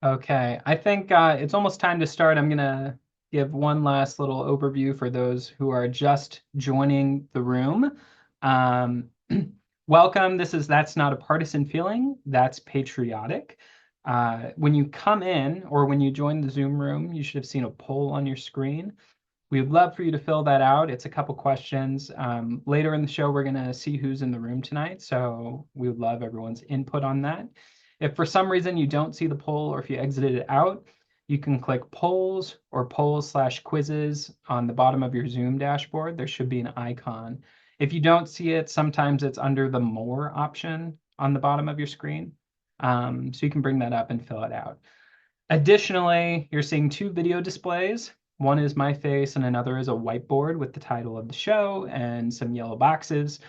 Okay, I think it's almost time to start. I'm gonna give one last little overview for those who are just joining the room. Um, Welcome. This is That's Not a Partisan Feeling, That's Patriotic. When you come in or when you join the Zoom room, you should have seen a poll on your screen. We would love for you to fill that out. It's a couple questions. Later in the show, we're going to see who's in the room tonight, so we would love everyone's input on that. If for some reason you don't see the poll or if you exited it out, you can click polls or polls/quizzes on the bottom of your Zoom dashboard. There should be an icon. If you don't see it, sometimes it's under the More option on the bottom of your screen. So you can bring that up and fill it out. Additionally, you're seeing two video displays. One is my face and another is a whiteboard with the title of the show and some yellow boxes.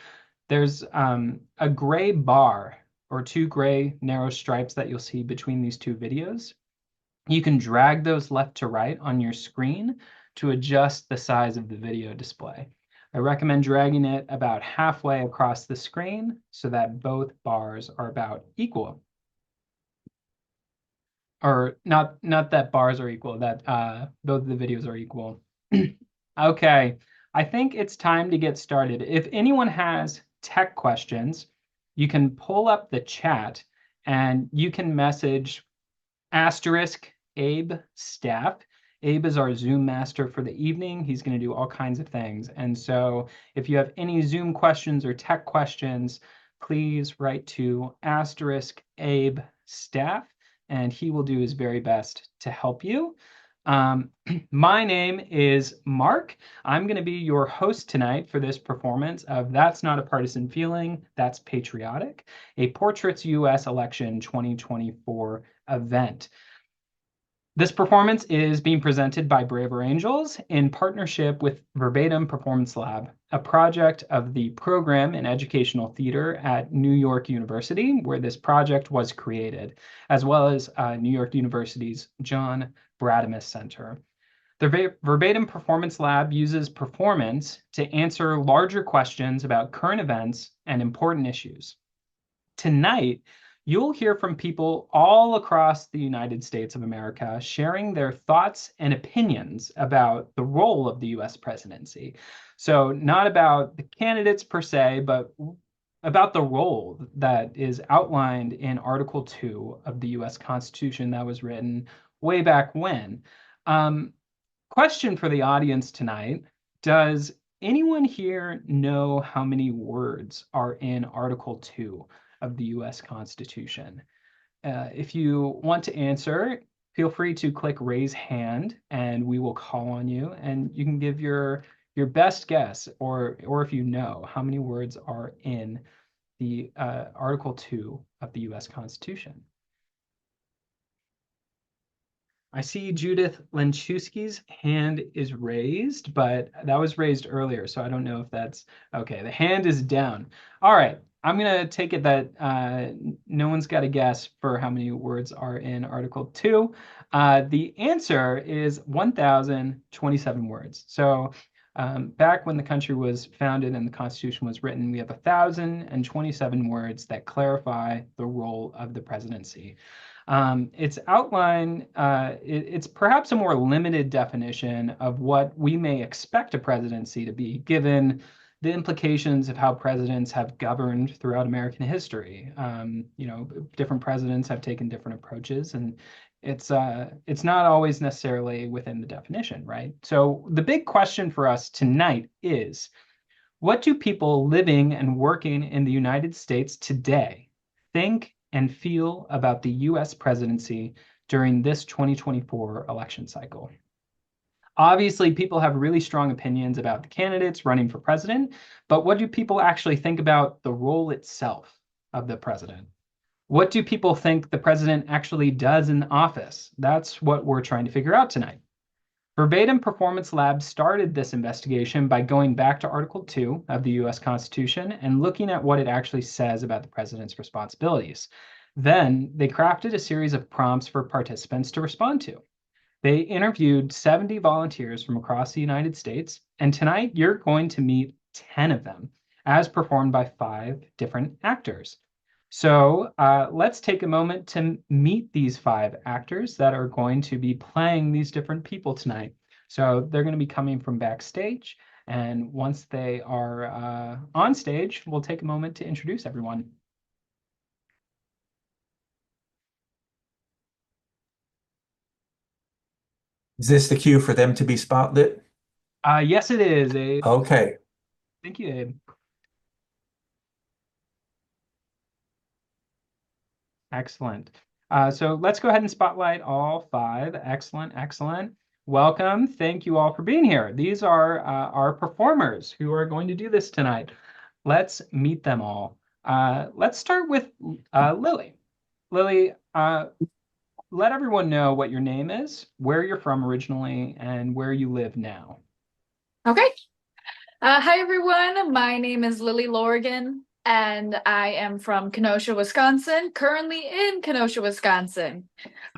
There's a gray bar or two gray narrow stripes that you'll see between these two videos. You can drag those left to right on your screen to adjust the size of the video display. I recommend dragging it about halfway across the screen so that both bars are about equal. Or not that bars are equal, that both the videos are equal. Okay, I think it's time to get started. If anyone has tech questions, you can pull up the chat and you can message asterisk Abe staff. Abe is our Zoom master for the evening. He's going to do all kinds of things. And so if you have any Zoom questions or tech questions, please write to asterisk Abe staff, and he will do his very best to help you. My name is Mark. I'm going to be your host tonight for this performance of That's Not a Partisan Feeling, That's Patriotic, a Portraits US Election 2024 event. This performance is being presented by Braver Angels in partnership with Verbatim Performance Lab, a project of the program in educational theater at New York University, where this project was created, as well as New York University's John Bradamus Center. The Verbatim Performance Lab uses performance to answer larger questions about current events and important issues. Tonight, you'll hear from people all across the United States of America sharing their thoughts and opinions about the role of the US presidency. So, not about the candidates per se, but about the role that is outlined in Article 2 of the US Constitution that was written way back when. Question for the audience tonight. Does anyone here know how many words are in Article 2 of the US Constitution? If you want to answer, feel free to click raise hand and we will call on you and you can give your best guess or if you know how many words are in the Article 2 of the US Constitution. I see Judith Lenchewski's hand is raised, but that was raised earlier, so I don't know if that's okay. The hand is down. All right, I'm gonna take it that no one's got a guess for how many words are in Article 2. The answer is 1,027 words. So back when the country was founded and the Constitution was written, we have 1,027 words that clarify the role of the presidency. It's outline, it's perhaps a more limited definition of what we may expect a presidency to be, given the implications of how presidents have governed throughout American history. Different presidents have taken different approaches, and it's not always necessarily within the definition, right? So the big question for us tonight is, what do people living and working in the United States today think and feel about the US presidency during this 2024 election cycle? Obviously, people have really strong opinions about the candidates running for president, but what do people actually think about the role itself of the president? What do people think the president actually does in office? That's what we're trying to figure out tonight. Verbatim Performance Lab started this investigation by going back to Article 2 of the US Constitution and looking at what it actually says about the president's responsibilities. Then they crafted a series of prompts for participants to respond to. They interviewed 70 volunteers from across the United States, and tonight you're going to meet 10 of them, as performed by 5 different actors. So let's take a moment to meet these five actors that are going to be playing these different people tonight. So they're going to be coming from backstage. And once they are on stage, we'll take a moment to introduce everyone. Is this the cue for them to be spotlit? Yes, it is, Abe. Okay. Thank you, Abe. Excellent. So let's go ahead and spotlight all five. Excellent, excellent. Welcome. Thank you all for being here. These are our performers who are going to do this tonight. Let's meet them all. Let's start with Lily. Lily, let everyone know what your name is, where you're from originally, and where you live now. Okay. Hi, everyone. My name is Lily Lourigan, and I am from Kenosha, Wisconsin, currently in Kenosha, Wisconsin,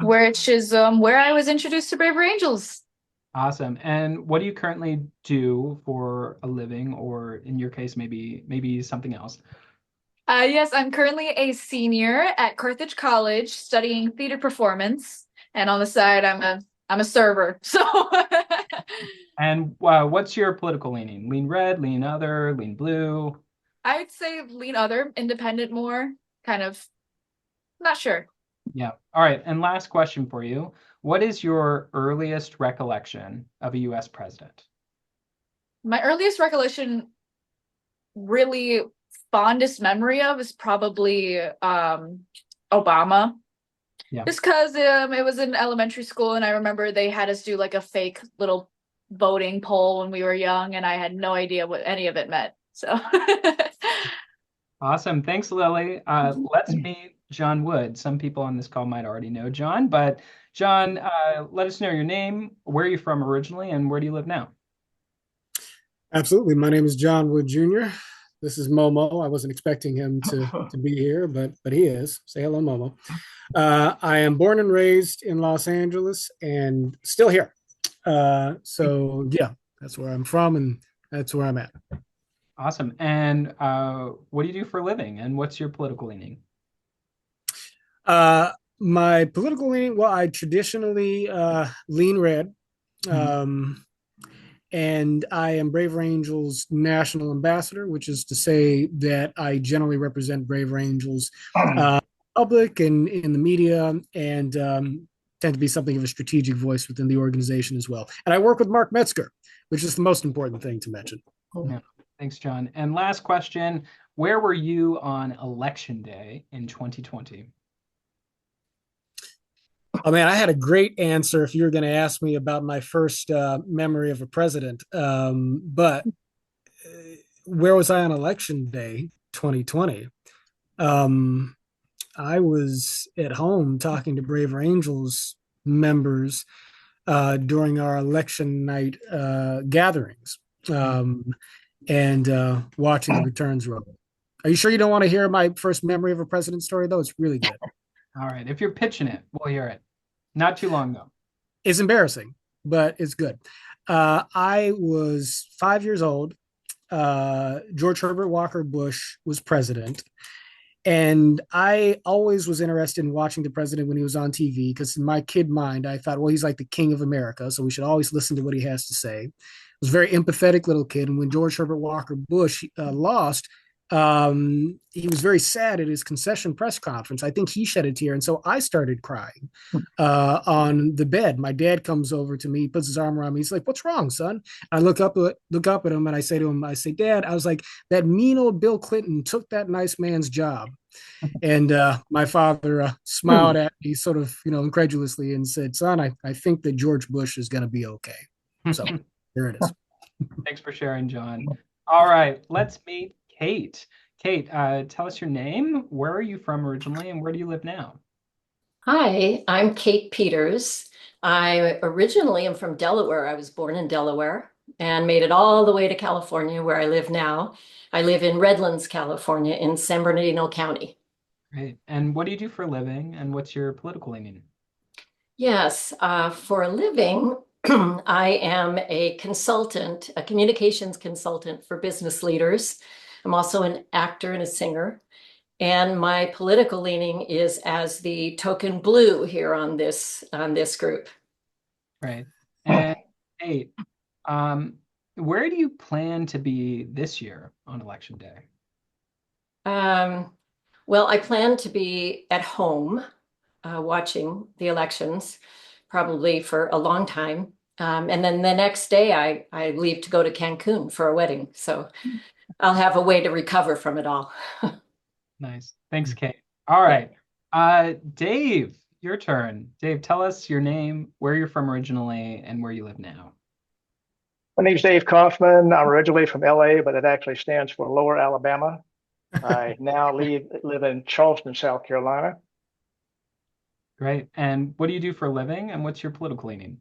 which is where I was introduced to Braver Angels. Awesome. And what do you currently do for a living, or in your case, maybe something else? Yes, I'm currently a senior at Carthage College studying theater performance, and on the side, I'm a server. So And what's your political leaning? Lean red, lean other, lean blue? I'd say lean other, independent more, kind of not sure. Yeah. All right. And last question for you. What is your earliest recollection of a US president? My earliest recollection really fondest memory of is probably Obama. Yeah. Just because it was in elementary school and I remember they had us do like a fake little voting poll when we were young and I had no idea what any of it meant. So Awesome. Thanks, Lily. Let's meet John Wood. Some people on this call might already know John, but John, let us know your name, where you're from originally, and where do you live now? Absolutely. My name is John Wood Jr. This is Momo. I wasn't expecting him to be here, but he is. Say hello, Momo. I am born and raised in Los Angeles and still here. So yeah, that's where I'm from and that's where I'm at. Awesome. And what do you do for a living, and what's your political leaning? Uh, my political leaning, well, I traditionally lean red. Mhm. Um, and I am Brave Angels National Ambassador, which is to say that I generally represent Brave Angels public and in the media, and tend to be something of a strategic voice within the organization as well. And I work with Mark Metzger, which is the most important thing to mention. Yeah. Thanks, John. And last question, where were you on election day in 2020? Oh man, I had a great answer if you were going to ask me about my first memory of a president. But where was I on election day 2020? Um, I was at home talking to Braver Angels members during our election night gatherings and watching the returns roll. Are you sure you don't want to hear my first memory of a president story, though? It's really good. All right. If you're pitching it, we'll hear it. Not too long ago. It's embarrassing, but it's good. I was 5 years old. George Herbert Walker Bush was president. And I always was interested in watching the president when he was on TV because in my kid mind, I thought, well, he's like the king of America. So we should always listen to what he has to say. I was a very empathetic little kid. And when George Herbert Walker Bush lost, he was very sad at his concession press conference. I think he shed a tear. And so I started crying on the bed. My dad comes over to me, puts his arm around me. He's like, "What's wrong, son?" I look up at him, and I say to him, "I say, Dad, I was like, that mean old Bill Clinton took that nice man's job." And my father smiled at me, sort of, incredulously, and said, "Son, I think that George Bush is going to be okay." So there it is. Thanks for sharing, John. All right, let's meet Kate. Kate, tell us your name. Where are you from originally, and where do you live now? Hi, I'm Kate Peters. I originally am from Delaware. I was born in Delaware and made it all the way to California, where I live now. I live in Redlands, California, in San Bernardino County. Great. And what do you do for a living, and what's your political leaning? Yes, for a living, I am a consultant, a communications consultant for business leaders. I'm also an actor and a singer. And my political leaning is as the token blue here on this group. Right. And Kate, where do you plan to be this year on election day? Well, I plan to be at home watching the elections, probably for a long time. And then the next day I leave to go to Cancun for a wedding. So I'll have a way to recover from it all. Nice. Thanks, Kate. All right. Dave, your turn. Dave, tell us your name, where you're from originally, and where you live now. My name's Dave Kaufman. I'm originally from LA, but it actually stands for Lower Alabama. I now live in Charleston, South Carolina. Great. And what do you do for a living, and what's your political leaning?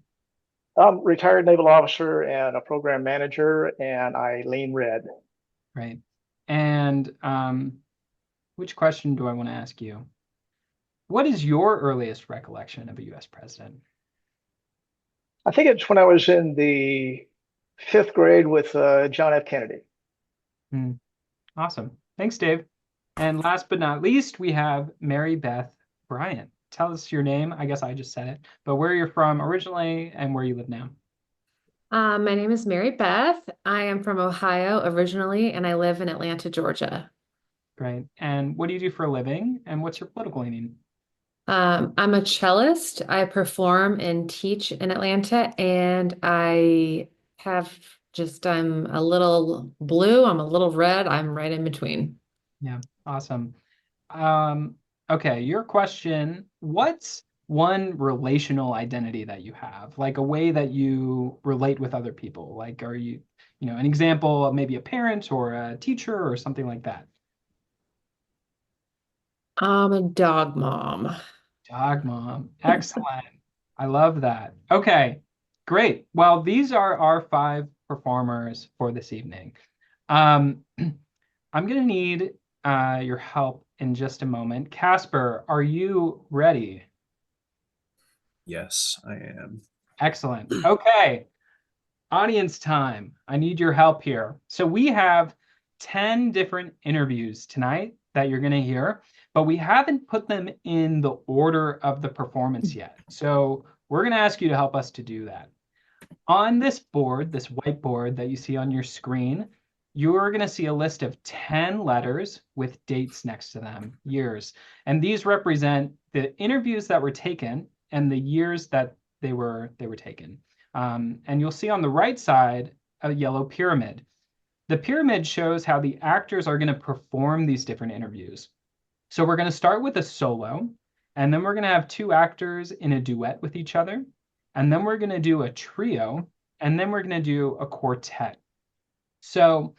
I'm a retired naval officer and a program manager, and I lean red. Right. And which question do I want to ask you? What is your earliest recollection of a U.S. president? I think it's when I was in the 5th grade with John F. Kennedy. Awesome. Thanks, Dave. And last but not least, we have Mary Beth Bryant. Tell us your name. I guess I just said it, but where you're from originally and where you live now. My name is Mary Beth. I am from Ohio originally, and I live in Atlanta, Georgia. Great. And what do you do for a living, and what's your political leaning? I'm a cellist. I perform and teach in Atlanta, and I'm a little blue, I'm a little red, I'm right in between. Yeah, awesome. Okay, your question, what's one relational identity that you have? Like a way that you relate with other people? Like, are you, an example of maybe a parent or a teacher or something like that? I'm a dog mom. Dog mom. Excellent. I love that. Okay, great. Well, these are our 5 performers for this evening. I'm going to need your help in just a moment. Casper, are you ready? Yes, I am. Excellent. Okay. Audience time. I need your help here. So we have 10 different interviews tonight that you're going to hear, but we haven't put them in the order of the performance yet. So we're going to ask you to help us to do that. On this board, this whiteboard that you see on your screen, you're going to see a list of 10 letters with dates next to them, years. And these represent the interviews that were taken and the years that they were taken. And you'll see on the right side a yellow pyramid. The pyramid shows how the actors are going to perform these different interviews. So we're going to start with a solo, and then we're going to have 2 actors in a duet with each other, and then we're going to do a trio, and then we're going to do a quartet. So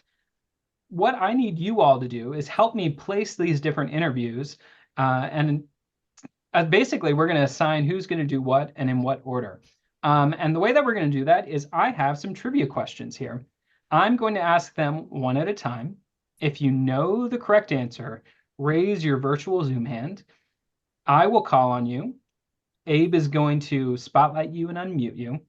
what I need you all to do is help me place these different interviews, and basically we're going to assign who's going to do what and in what order. And the way that we're going to do that is I have some trivia questions here. I'm going to ask them one at a time. If you know the correct answer, raise your virtual Zoom hand. I will call on you. Abe is going to spotlight you and unmute you.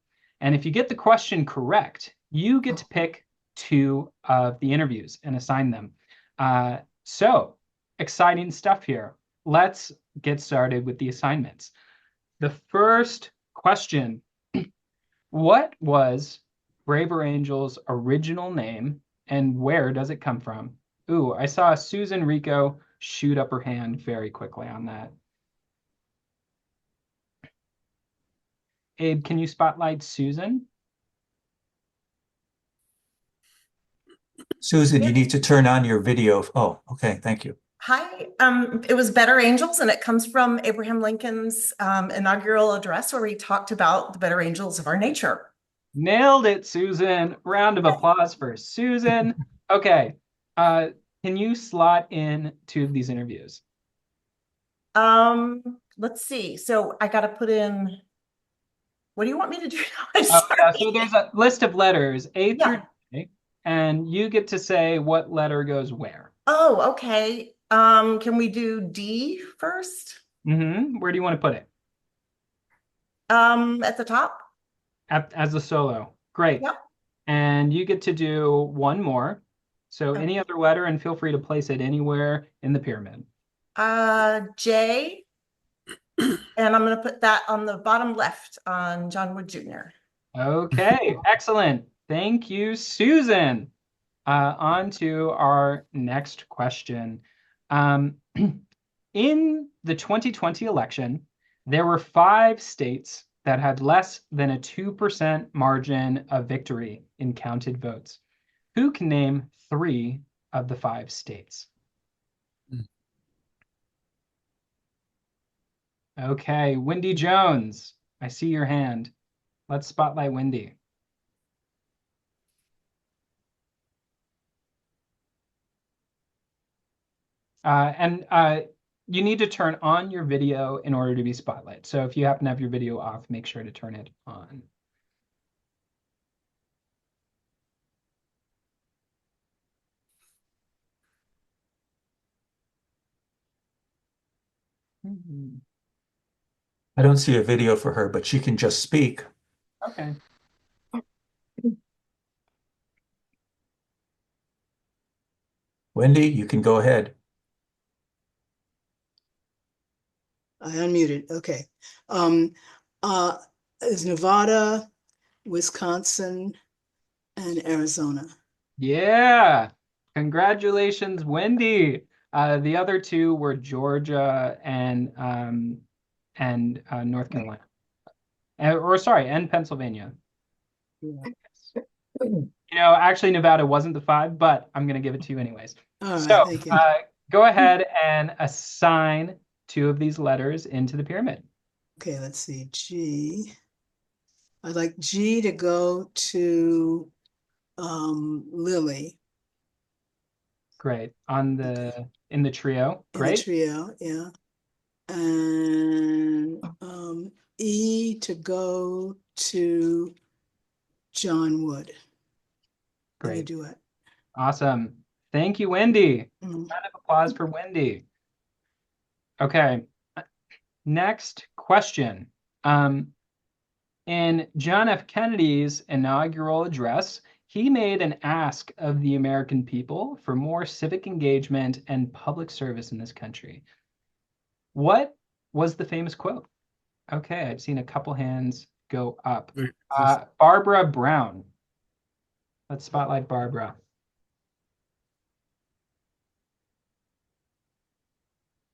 And if you get the question correct, you get to pick 2 of the interviews and assign them. So exciting stuff here. Let's get started with the assignments. The first question, what was Braver Angel's original name and where does it come from? Ooh, I saw Susan Rico shoot up her hand very quickly on that. Abe, can you spotlight Susan? Susan, you need to turn on your video. Oh, okay, thank you. Hi, it was Better Angels, and it comes from Abraham Lincoln's inaugural address where he talked about the better angels of our nature. Nailed it, Susan. Round of applause for Susan. Okay, can you slot in 2 of these interviews? Let's see. So I got to put in, what do you want me to do now? I'm Yeah, sorry. so there's a list of letters, A through J, and you get to say what letter goes where. Oh, okay. Can we do D first? Where do you want to put it? At the top. As a solo. Great. Yep. And you get to do one more. So Okay. any other letter, and feel free to place it anywhere in the pyramid. J, and I'm going to put that on the bottom left on John Wood Jr. Okay, excellent. Thank you, Susan. On to our next question. In the 2020 election, there were 5 states that had less than a 2% margin of victory in counted votes. Who can name 3 of the 5 states? Okay, Wendy Jones, I see your hand. Let's spotlight Wendy. And you need to turn on your video in order to be spotlight. So if you happen to have your video off, make sure to turn it on. I don't see a video for her, but she can just speak. Okay. Wendy, you can go ahead. I unmuted. Okay. Is Nevada, Wisconsin, and Arizona. Yeah. Congratulations, Wendy. The other 2 were Georgia and North Carolina. And Pennsylvania. Yeah. You know, actually Nevada wasn't the 5, but I'm going to give it to you anyways. All right, So thank you. go ahead and assign 2 of these letters into the pyramid. Okay, let's see. G. I'd like G to go to Lily. Great. In the trio. In the Great. trio, yeah. And E to go to John Wood. In the Great. duet. Awesome. Thank you, Wendy. Mm. Round of applause for Wendy. Okay. Next question. In John F. Kennedy's inaugural address, he made an ask of the American people for more civic engagement and public service in this country. What was the famous quote? Okay, I've seen a couple hands go up. Barbara Brown. Let's spotlight Barbara.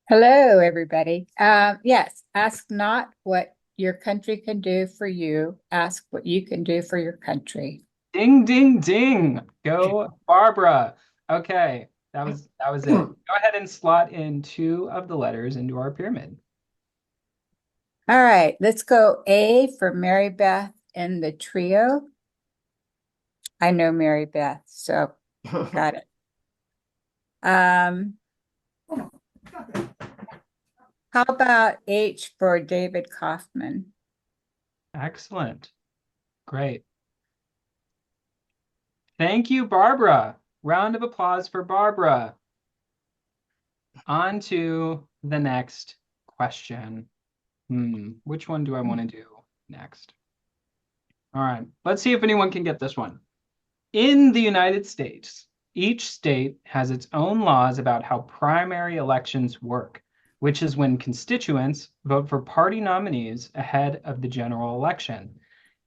Hello, everybody. Yes, ask not what your country can do for you. Ask what you can do for your country. Ding, ding, ding. Go, Barbara. Okay, that was it. Go ahead and slot in 2 of the letters into our pyramid. All right, let's go A for Mary Beth in the trio. I know Mary Beth, so got it. How about H for David Kaufman? Excellent. Great. Thank you, Barbara. Round of applause for Barbara. On to the next question. Which one do I want to do next? All right, let's see if anyone can get this one. In the United States, each state has its own laws about how primary elections work, which is when constituents vote for party nominees ahead of the general election.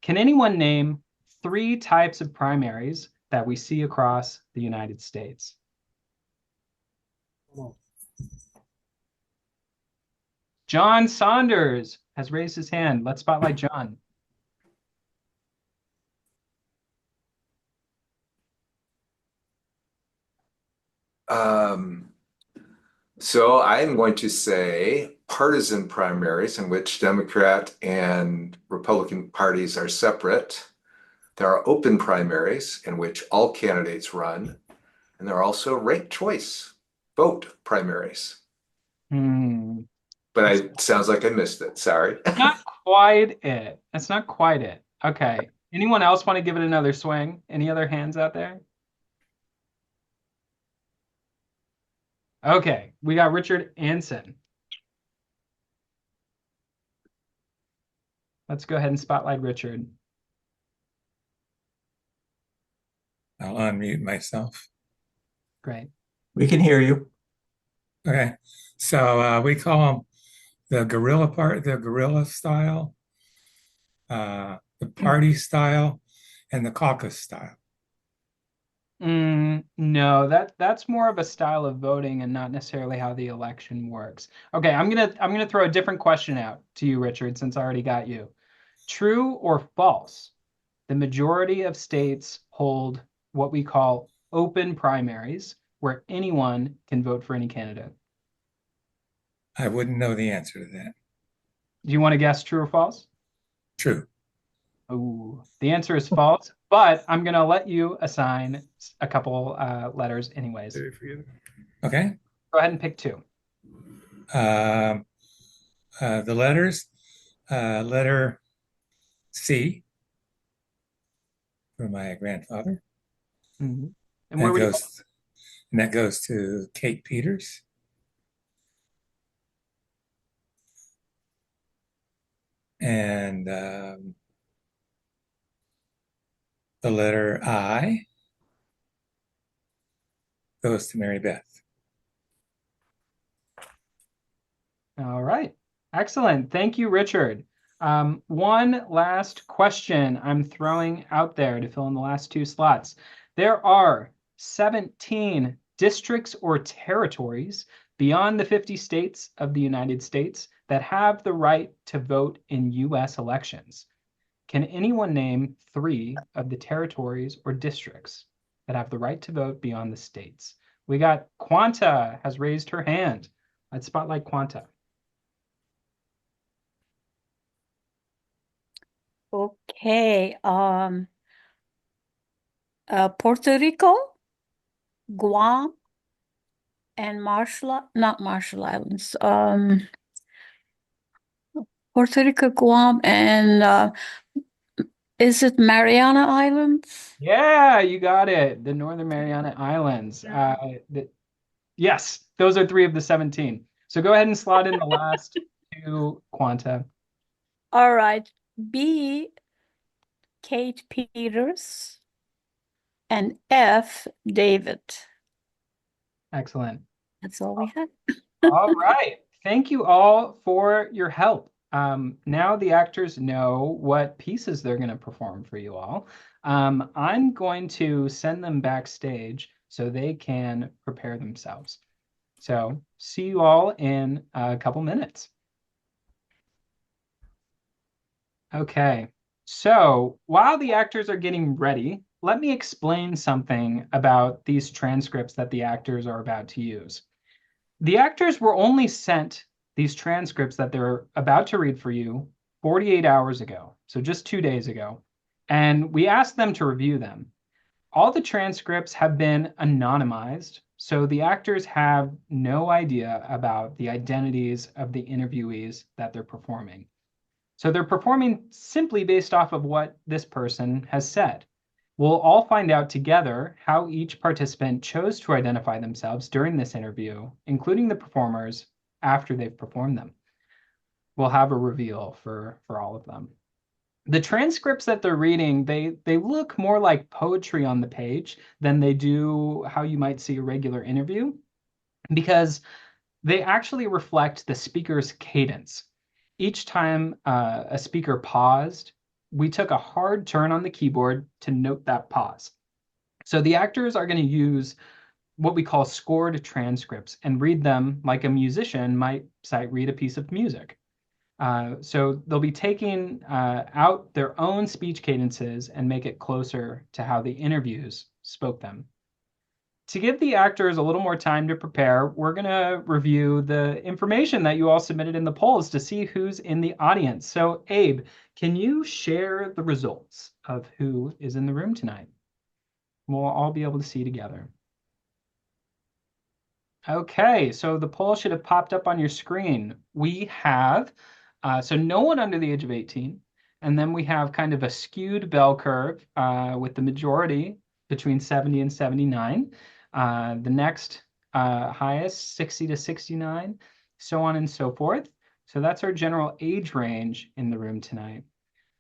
Can anyone name 3 types of primaries that we see across the United States? John Saunders has raised his hand. Let's spotlight John. So I'm going to say partisan primaries in which Democrat and Republican parties are separate. There are open primaries in which all candidates run. And there are also ranked choice vote primaries. But it sounds like I missed it. Sorry. Not quite it. That's not quite it. Okay. Anyone else want to give it another swing? Any other hands out there? Okay, we got Richard Anson. Let's go ahead and spotlight Richard. I'll unmute myself. Great. We can hear you. Okay. So we call them the guerrilla style, the party style, and the caucus style. No, that's more of a style of voting and not necessarily how the election works. Okay, I'm gonna throw a different question out to you, Richard, since I already got you. True or false? The majority of states hold what we call open primaries, where anyone can vote for any candidate. I wouldn't know the answer to that. Do you want to guess true or false? True. Oh, the answer is false, but I'm gonna let you assign a couple letters anyways. Okay. Go ahead and pick two. The letters, letter C for my grandfather. Mm-hmm. And where would you? And that goes to Kate Peters. And the letter I goes to Mary Beth. All right. Excellent. Thank you, Richard. One last question I'm throwing out there to fill in the last two slots. There are 17 districts or territories beyond the 50 states of the United States that have the right to vote in U.S. elections. Can anyone name 3 of the territories or districts that have the right to vote beyond the states? We got Quanta has raised her hand. Let's spotlight Quanta. Okay. Puerto Rico, Guam, and not Marshall Islands. Puerto Rico, Guam, and is it Mariana Islands? Yeah, you got it. The Northern Mariana Islands. Yes, those are 3 of the 17. So go ahead and slot in the last 2, Quanta. All right. B, Kate Peters, and F, David. Excellent. That's all we had. All right. Thank you all for your help. Now the actors know what pieces they're going to perform for you all. I'm going to send them backstage so they can prepare themselves. So see you all in a couple minutes. Okay, so while the actors are getting ready, let me explain something about these transcripts that the actors are about to use. The actors were only sent these transcripts that they're about to read for you 48 hours ago, so just 2 days ago, and we asked them to review them. All the transcripts have been anonymized, so the actors have no idea about the identities of the interviewees that they're performing. So they're performing simply based off of what this person has said. We'll all find out together how each participant chose to identify themselves during this interview, including the performers, after they've performed them. We'll have a reveal for all of them. The transcripts that they're reading, they look more like poetry on the page than they do how you might see a regular interview, because they actually reflect the speaker's cadence. Each time a speaker paused, we took a hard turn on the keyboard to note that pause. So the actors are going to use what we call scored transcripts and read them like a musician might sight read a piece of music. So they'll be taking out their own speech cadences and make it closer to how the interviews spoke them. To give the actors a little more time to prepare, we're going to review the information that you all submitted in the polls to see who's in the audience. So, Abe, can you share the results of who is in the room tonight? We'll all be able to see together. Okay, so the poll should have popped up on your screen. We have, so no one under the age of 18, and then we have kind of a skewed bell curve with the majority between 70 and 79. The next highest, 60 to 69, so on and so forth. So that's our general age range in the room tonight.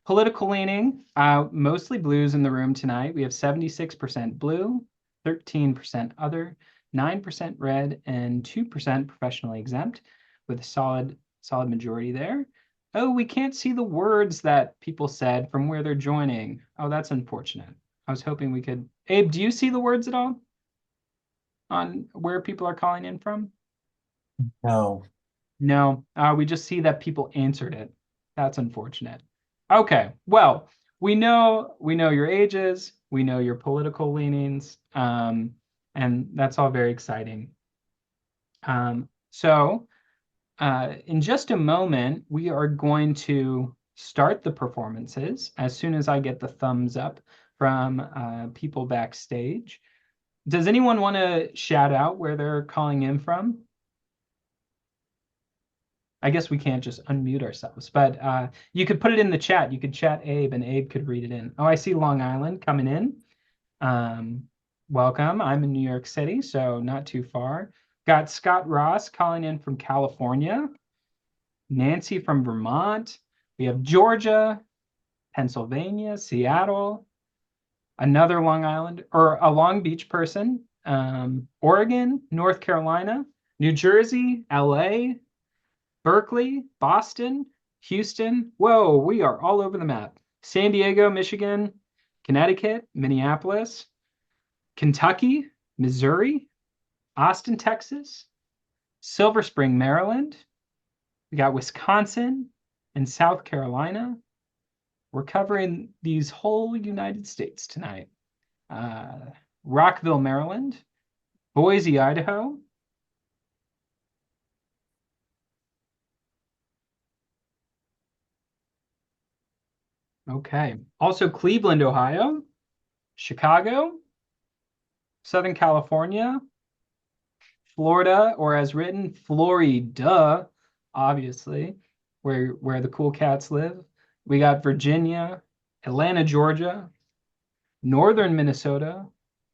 Political leaning, mostly blues in the room tonight. We have 76% blue, 13% other, 9% red, and 2% professionally exempt, with a solid majority there. Oh, we can't see the words that people said from where they're joining. Oh, that's unfortunate. I was hoping we could. Abe, do you see the words at all on where people are calling in from? No. No, we just see that people answered it. That's unfortunate. Okay, well, we know your ages, we know your political leanings, and that's all very exciting. So in just a moment, we are going to start the performances as soon as I get the thumbs up from people backstage. Does anyone want to shout out where they're calling in from? I guess we can't just unmute ourselves, but you could put it in the chat. You could chat Abe, and Abe could read it in. Oh, I see Long Island coming in. Welcome. I'm in New York City, so not too far. Got Scott Ross calling in from California. Nancy from Vermont. We have Georgia, Pennsylvania, Seattle, another Long Island, or a Long Beach person, Oregon, North Carolina, New Jersey, LA, Berkeley, Boston, Houston. Whoa, we are all over the map. San Diego, Michigan, Connecticut, Minneapolis, Kentucky, Missouri, Austin, Texas, Silver Spring, Maryland. We got Wisconsin and South Carolina. We're covering these whole United States tonight. Rockville, Maryland, Boise, Idaho, okay. Also Cleveland, Ohio, Chicago, Southern California, Florida, or as written, Florida, obviously, where the cool cats live. We got Virginia, Atlanta, Georgia, northern Minnesota,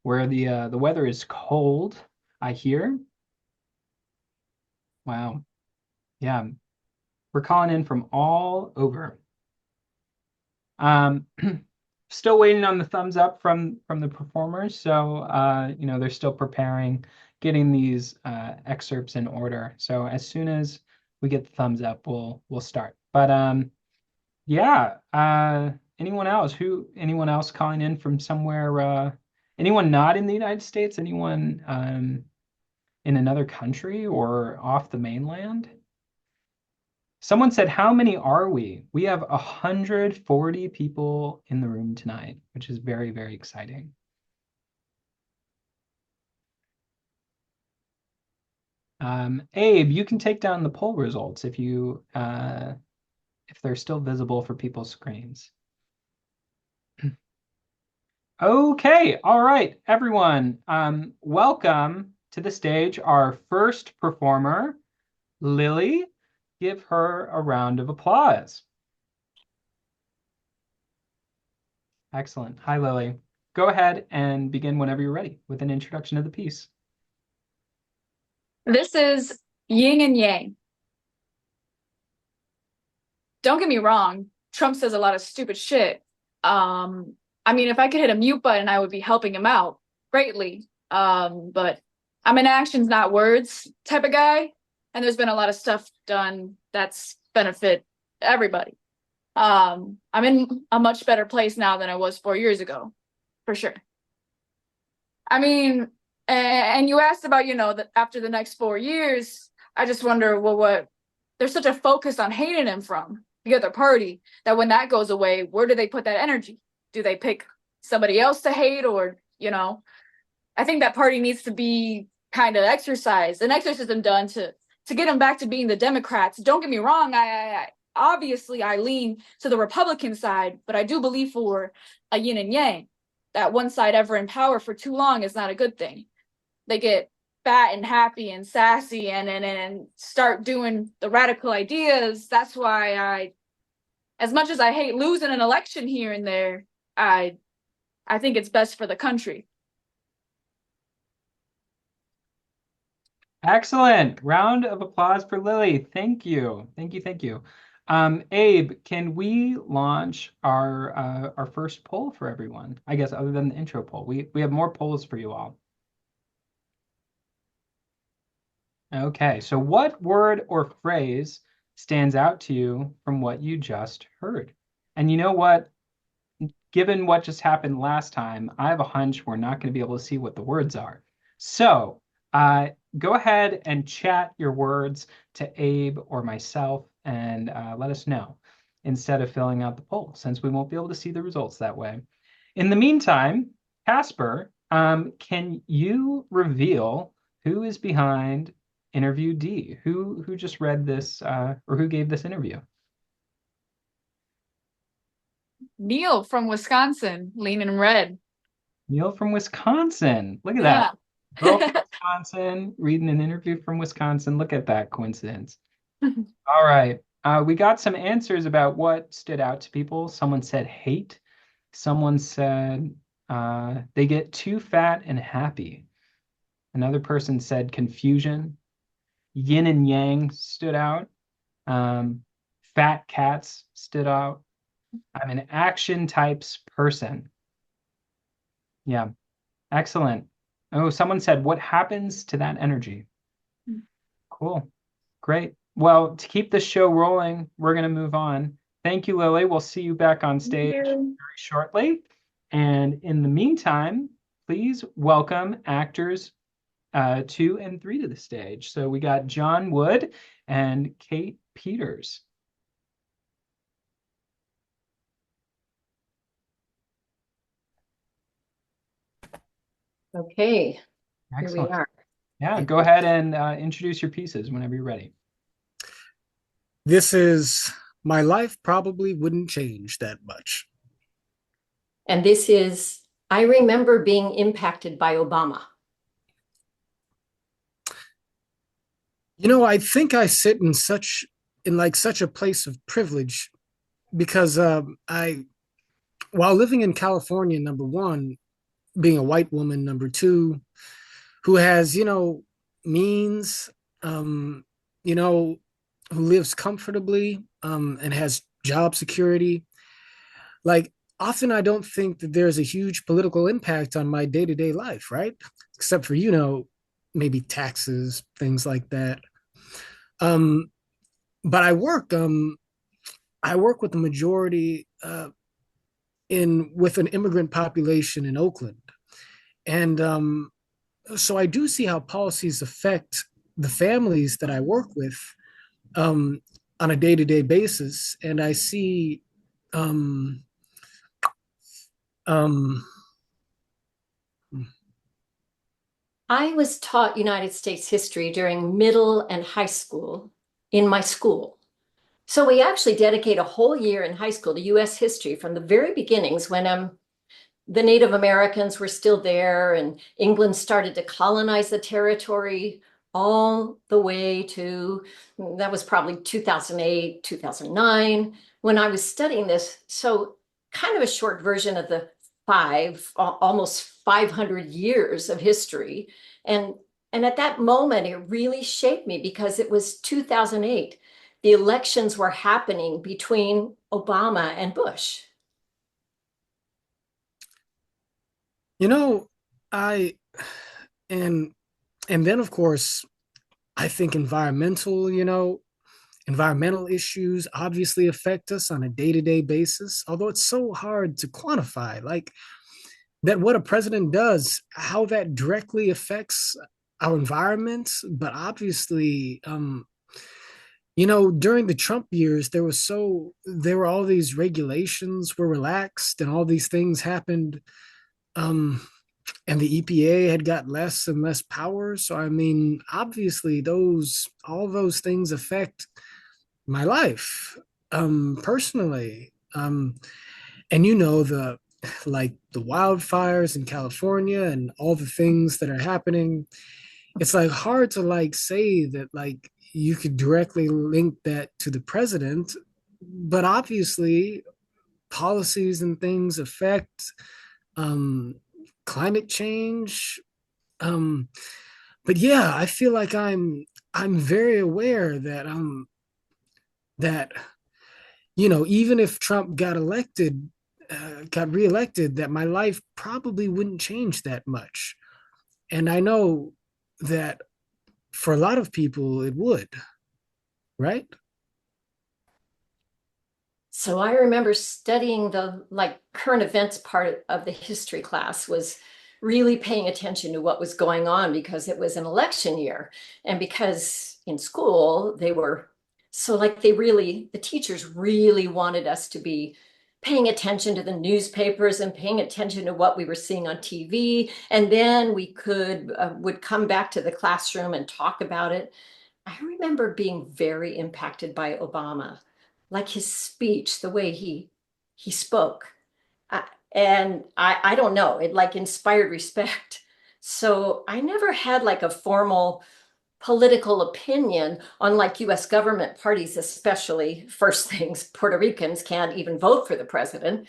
where the weather is cold, I hear. Wow. Yeah. We're calling in from all over. Still waiting on the thumbs up from the performers. So they're still preparing, getting these excerpts in order. So as soon as we get the thumbs up, we'll start. But yeah, anyone else calling in from somewhere, anyone not in the United States, anyone in another country or off the mainland? Someone said, how many are we? We have 140 people in the room tonight, which is very, very exciting. Abe, you can take down the poll results if they're still visible for people's screens. Okay, all right, everyone. Welcome to the stage our first performer, Lily. Give her a round of applause. Excellent. Hi, Lily. Go ahead and begin whenever you're ready with an introduction of the piece. This is yin and yang. Don't get me wrong, Trump says a lot of stupid shit. I mean, if I could hit a mute button, I would be helping him out greatly. But I'm an actions, not words type of guy. And there's been a lot of stuff done that's benefit everybody. I'm in a much better place now than I was 4 years ago, for sure. I mean, and you asked about, that after the next 4 years, I just wonder, well, what there's such a focus on hating him from the other party that when that goes away, where do they put that energy? Do they pick somebody else to hate, or, I think that party needs to be kind of an exorcism done to get them back to being the Democrats. Don't get me wrong, I obviously I lean to the Republican side, but I do believe for a yin and yang, that one side ever in power for too long is not a good thing. They get fat and happy and sassy and start doing the radical ideas. That's why as much as I hate losing an election here and there, I think it's best for the country. Excellent. Round of applause for Lily. Thank you. Thank you. Thank you. Abe, can we launch our first poll for everyone? I guess other than the intro poll. We have more polls for you all. Okay, so what word or phrase stands out to you from what you just heard? And you know what? Given what just happened last time, I have a hunch we're not going to be able to see what the words are. So go ahead and chat your words to Abe or myself and let us know instead of filling out the poll, since we won't be able to see the results that way. In the meantime, Casper, can you reveal who is behind interview D? Who just read this or who gave this interview? Neil from Wisconsin, leaning red. Neil from Wisconsin. Look at Yeah. that. Girl from Wisconsin, reading an interview from Wisconsin. Look at that coincidence. All right. We got some answers about what stood out to people. Someone said hate. Someone said they get too fat and happy. Another person said confusion. Yin and yang stood out. Fat cats stood out. I'm an action types person. Yeah, excellent. Oh, someone said, what happens to that energy? Cool. Great. Well, to keep the show rolling, we're going to move on. Thank you, Lily. We'll see you back on stage very shortly. And in the meantime, please welcome actors 2 and 3 to the stage. So we got John Wood and Kate Peters. Okay, Excellent. here we are. Yeah, go ahead and introduce your pieces whenever you're ready. This is My Life Probably Wouldn't Change That Much. And this is I Remember Being Impacted by Obama. I think I sit in such a place of privilege because while living in California, number one, being a white woman, number two, who has, means, who lives comfortably, and has job security. Like, often I don't think that there's a huge political impact on my day-to-day life, right? Except for, maybe taxes, things like that. But I work with the majority with an immigrant population in Oakland. And so I do see how policies affect the families that I work with on a day-to-day basis. And I see I was taught United States history during middle and high school in my school. So we actually dedicate a whole year in high school to US history from the very beginnings when the Native Americans were still there and England started to colonize the territory all the way to, that was probably 2008, 2009, when I was studying this. So kind of a short version of the almost 500 years of history. And at that moment, it really shaped me because it was 2008. The elections were happening between Obama and Bush. I and then of course I think environmental issues obviously affect us on a day-to-day basis, although it's so hard to quantify, like that what a president does, how that directly affects our environment. But obviously, during the Trump years, there were all these regulations were relaxed and all these things happened. And the EPA had got less and less power. So, I mean, obviously all those things affect my life, personally. And the wildfires in California and all the things that are happening, it's like hard to say that you could directly link that to the president, but obviously policies and things affect climate change. But yeah, I feel like I'm very aware that even if Trump got reelected, that my life probably wouldn't change that much. And I know that for a lot of people, it would, right? So I remember studying the current events part of the history class, was really paying attention to what was going on because it was an election year. And because in school they were the teachers really wanted us to be paying attention to the newspapers and paying attention to what we were seeing on TV. And then we would come back to the classroom and talk about it. I remember being very impacted by Obama, like his speech, the way he spoke. And I don't know, it like inspired respect. So I never had like a formal political opinion on like US government parties, especially first things, Puerto Ricans can't even vote for the president.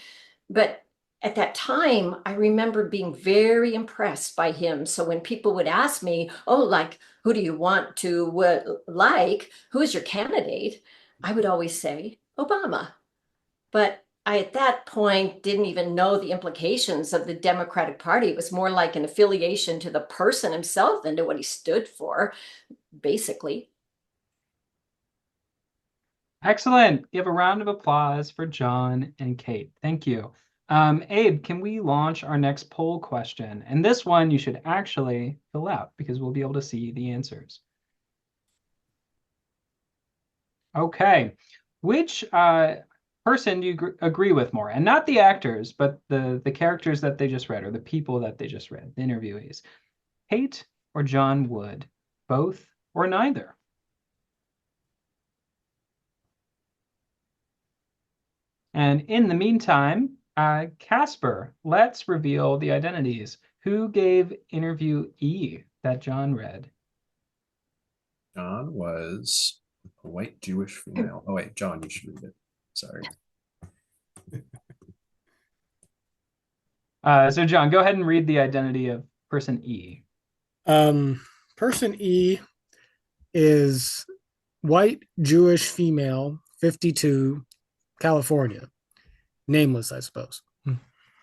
But at that time, I remember being very impressed by him. So when people would ask me, oh, like, who do you want to who's your candidate? I would always say Obama. But I, at that point, didn't even know the implications of the Democratic Party. It was more like an affiliation to the person himself than to what he stood for, basically. Excellent. Give a round of applause for John and Kate. Thank you. Abe, can we launch our next poll question? And this one you should actually fill out because we'll be able to see the answers. Okay. Which person do you agree with more? And not the actors, but the characters that they just read, or the people that they just read, the interviewees. Kate or John Wood? Both or neither? And in the meantime, Casper, let's reveal the identities. Who gave interview E that John read? John was a white Jewish female. Oh, wait, John, you should read it. Sorry. So John, go ahead and read the identity of person E. Person E is white Jewish female, 52, California. Nameless, I suppose.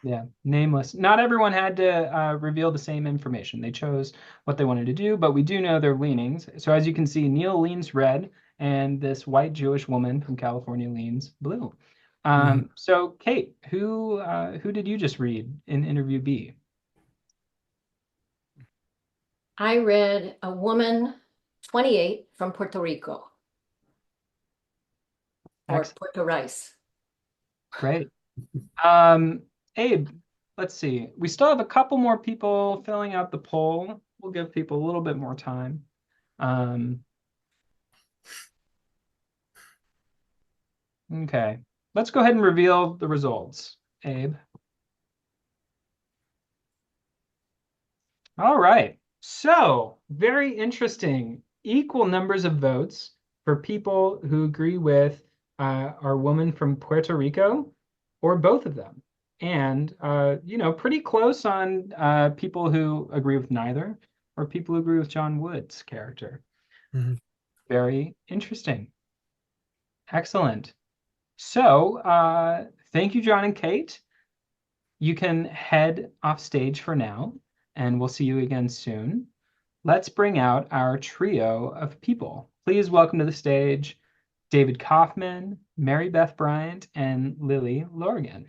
Yeah, nameless. Not everyone had to reveal the same information. They chose what they wanted to do, but we do know their leanings. So as you can see, Neil leans red, and this white Jewish woman from California leans blue. So Kate, who did you just read in interview B? I read a woman, 28, from Puerto Rico. Or Puerto Rice. Great. Abe, let's see. We still have a couple more people filling out the poll. We'll give people a little bit more time. Okay. Let's go ahead and reveal the results, Abe. All right. So, very interesting. Equal numbers of votes for people who agree with our woman from Puerto Rico, or both of them. And, pretty close on people who agree with neither, or people who agree with John Wood's character. Very interesting. Excellent. So, thank you, John and Kate. You can head off stage for now, and we'll see you again soon. Let's bring out our trio of people. Please welcome to the stage David Kaufman, Mary Beth Bryant, and Lily Lourigan.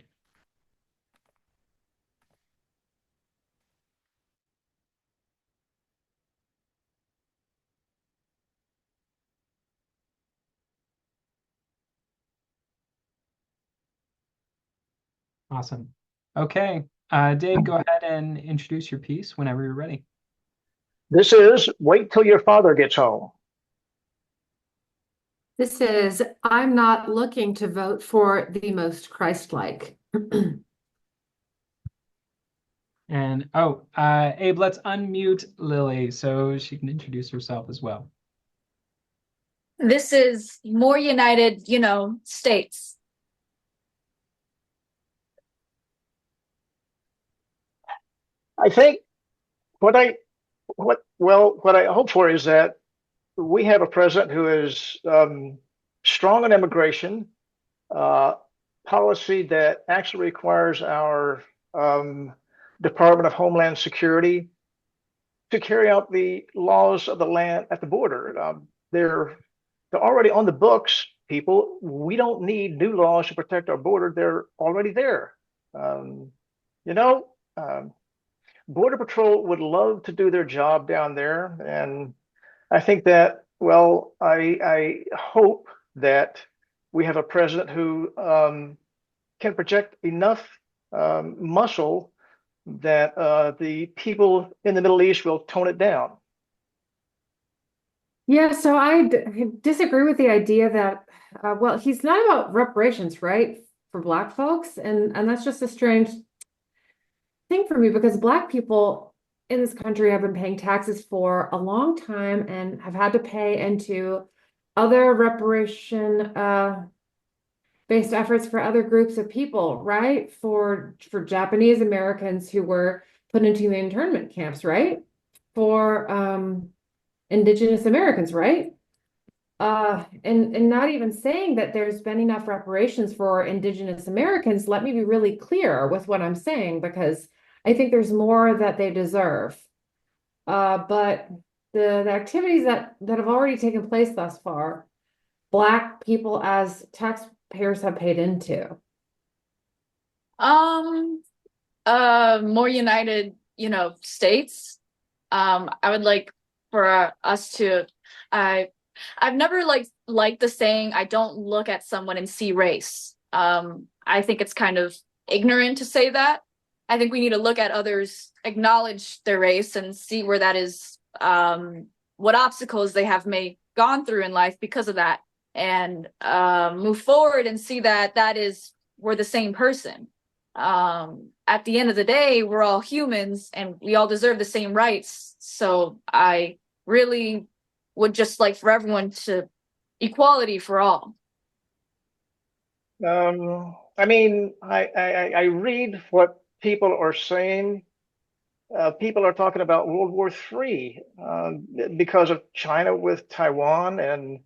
Awesome. Okay, Dave, go ahead and introduce your piece whenever you're ready. This is Wait Till Your Father Gets Home. This is I'm not looking to vote for the most Christ-like. And Abe, let's unmute Lily so she can introduce herself as well. This is More United, States. I think what I hope for is that we have a president who is strong on immigration, policy that actually requires our Department of Homeland Security to carry out the laws of the land at the border. They're already on the books, people. We don't need new laws to protect our border. They're already there. Um, you know, um, Border Patrol would love to do their job down there, and I think that, well, I hope that we have a president who can project enough muscle that the people in the Middle East will tone it down. Yeah, so disagree with the idea that, well, he's not about reparations, right, for Black folks, and that's just a strange thing for me because Black people in this country have been paying taxes for a long time and have had to pay into other reparation based efforts for other groups of people, right? For Japanese Americans who were put into the internment camps, right? For Indigenous Americans, right? And not even saying that there's been enough reparations for Indigenous Americans. Let me be really clear with what I'm saying, because I think there's more that they deserve. But the activities that have already taken place thus far, Black people as taxpayers have paid into. More united, states. I would like for us to, I've never liked the saying, I don't look at someone and see race. I think it's kind of ignorant to say that. I think we need to look at others, acknowledge their race, and see where that is, what obstacles they have gone through in life because of that, and move forward and see that we're the same person. At the end of the day, we're all humans and we all deserve the same rights. So I really would just like for everyone to equality for all. I mean, I read what people are saying. People are talking about World War III because of China with Taiwan and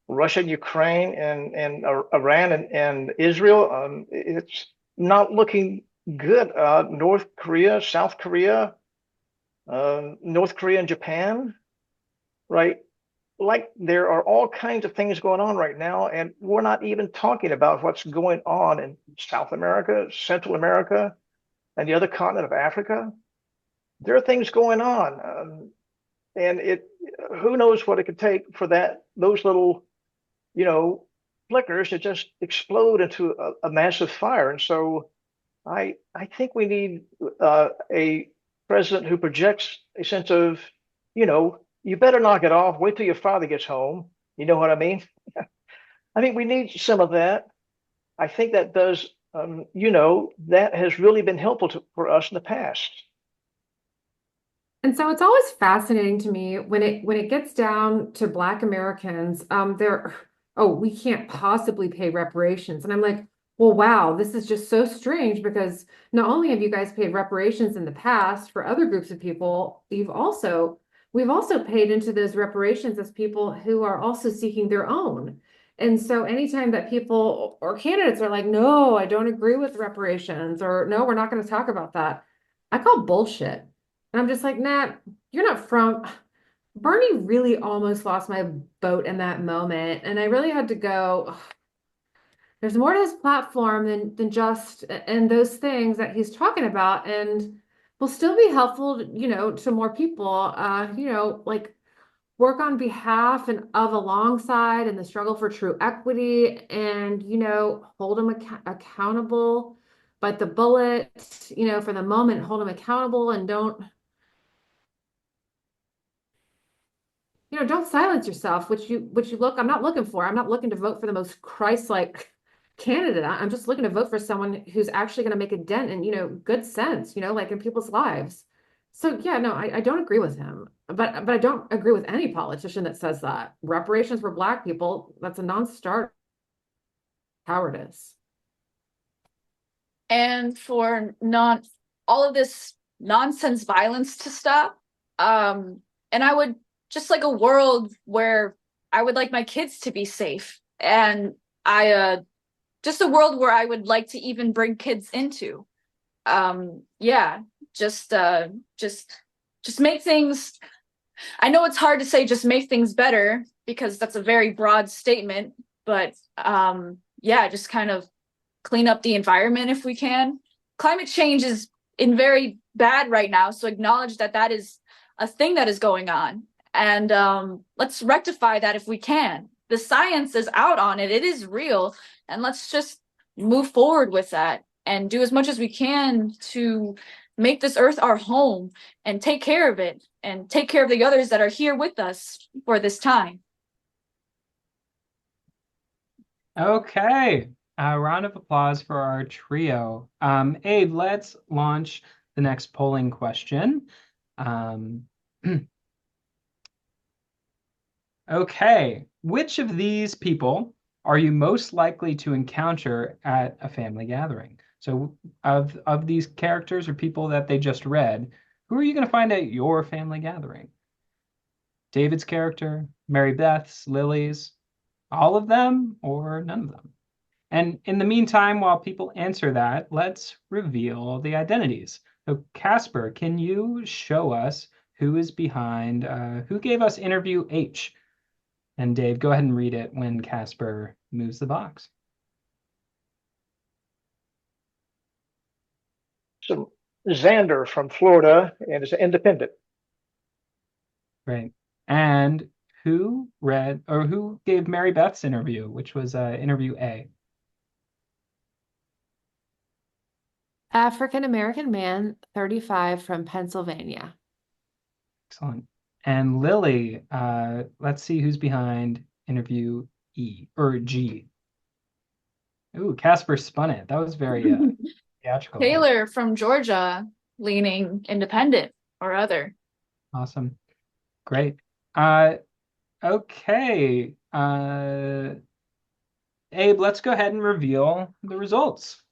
Russia and Ukraine and Iran and Israel. It's not looking good. North Korea, South Korea, North Korea and Japan, right? Like there are all kinds of things going on right now, and we're not even talking about what's going on in South America, Central America, and the other continent of Africa. There are things going on, and who knows what it could take for those little, flickers to just explode into a massive fire. And so I think we need a president who projects a sense of, you better knock it off. Wait till your father gets home. You know what I mean? I think we need some of that. I think that does, that has really been helpful for us in the past. And so it's always fascinating to me when it gets down to Black Americans, we can't possibly pay reparations. And I'm like, well, wow, this is just so strange because not only have you guys paid reparations in the past for other groups of people, we've also paid into those reparations as people who are also seeking their own. And so anytime that people or candidates are like, no, I don't agree with reparations, or no, we're not going to talk about that, I call bullshit. And I'm just like, nah, you're not from. Bernie really almost lost my vote in that moment. And I really had to go, there's more to his platform than just and those things that he's talking about, and will still be helpful, to more people, like work on behalf and of alongside in the struggle for true equity, and, hold them accountable, bite the bullet, for the moment, hold them accountable, and don't silence yourself, which I'm not looking for. I'm not looking to vote for the most Christ-like candidate. I'm just looking to vote for someone who's actually going to make a dent in, good sense, like in people's lives. So yeah, no, I don't agree with him, but I don't agree with any politician that says that reparations for Black people, that's a non-starter. Cowardice. And for all of this nonsense violence to stop. And I would just like a world where I would like my kids to be safe, and just a world where I would like to even bring kids into. Just just make things, I know it's hard to say just make things better because that's a very broad statement, but yeah, just kind of clean up the environment if we can. Climate change is in very bad right now, so acknowledge that that is a thing that is going on, and let's rectify that if we can. The science is out on it, it is real, and let's just move forward with that and do as much as we can to make this earth our home and take care of it and take care of the others that are here with us for this time. Okay. A round of applause for our trio. Abe, let's launch the next polling question. Okay. Which of these people are you most likely to encounter at a family gathering? So of these characters or people that they just read, who are you going to find at your family gathering? David's character, Mary Beth's, Lily's, all of them, or none of them? And in the meantime, while people answer that, let's reveal the identities. So Casper, can you show us who is behind, who gave us interview H? And Dave, go ahead and read it when Casper moves the box. So Xander from Florida and is independent. Great. And who read, or who gave Mary Beth's interview, which was interview A? African American man, 35, from Pennsylvania. Excellent. And Lily, let's see who's behind interview E or G. Ooh, Casper spun it. That was very theatrical. Taylor from Georgia, leaning independent or other. Awesome. Great. Okay. Abe, let's go ahead and reveal the results.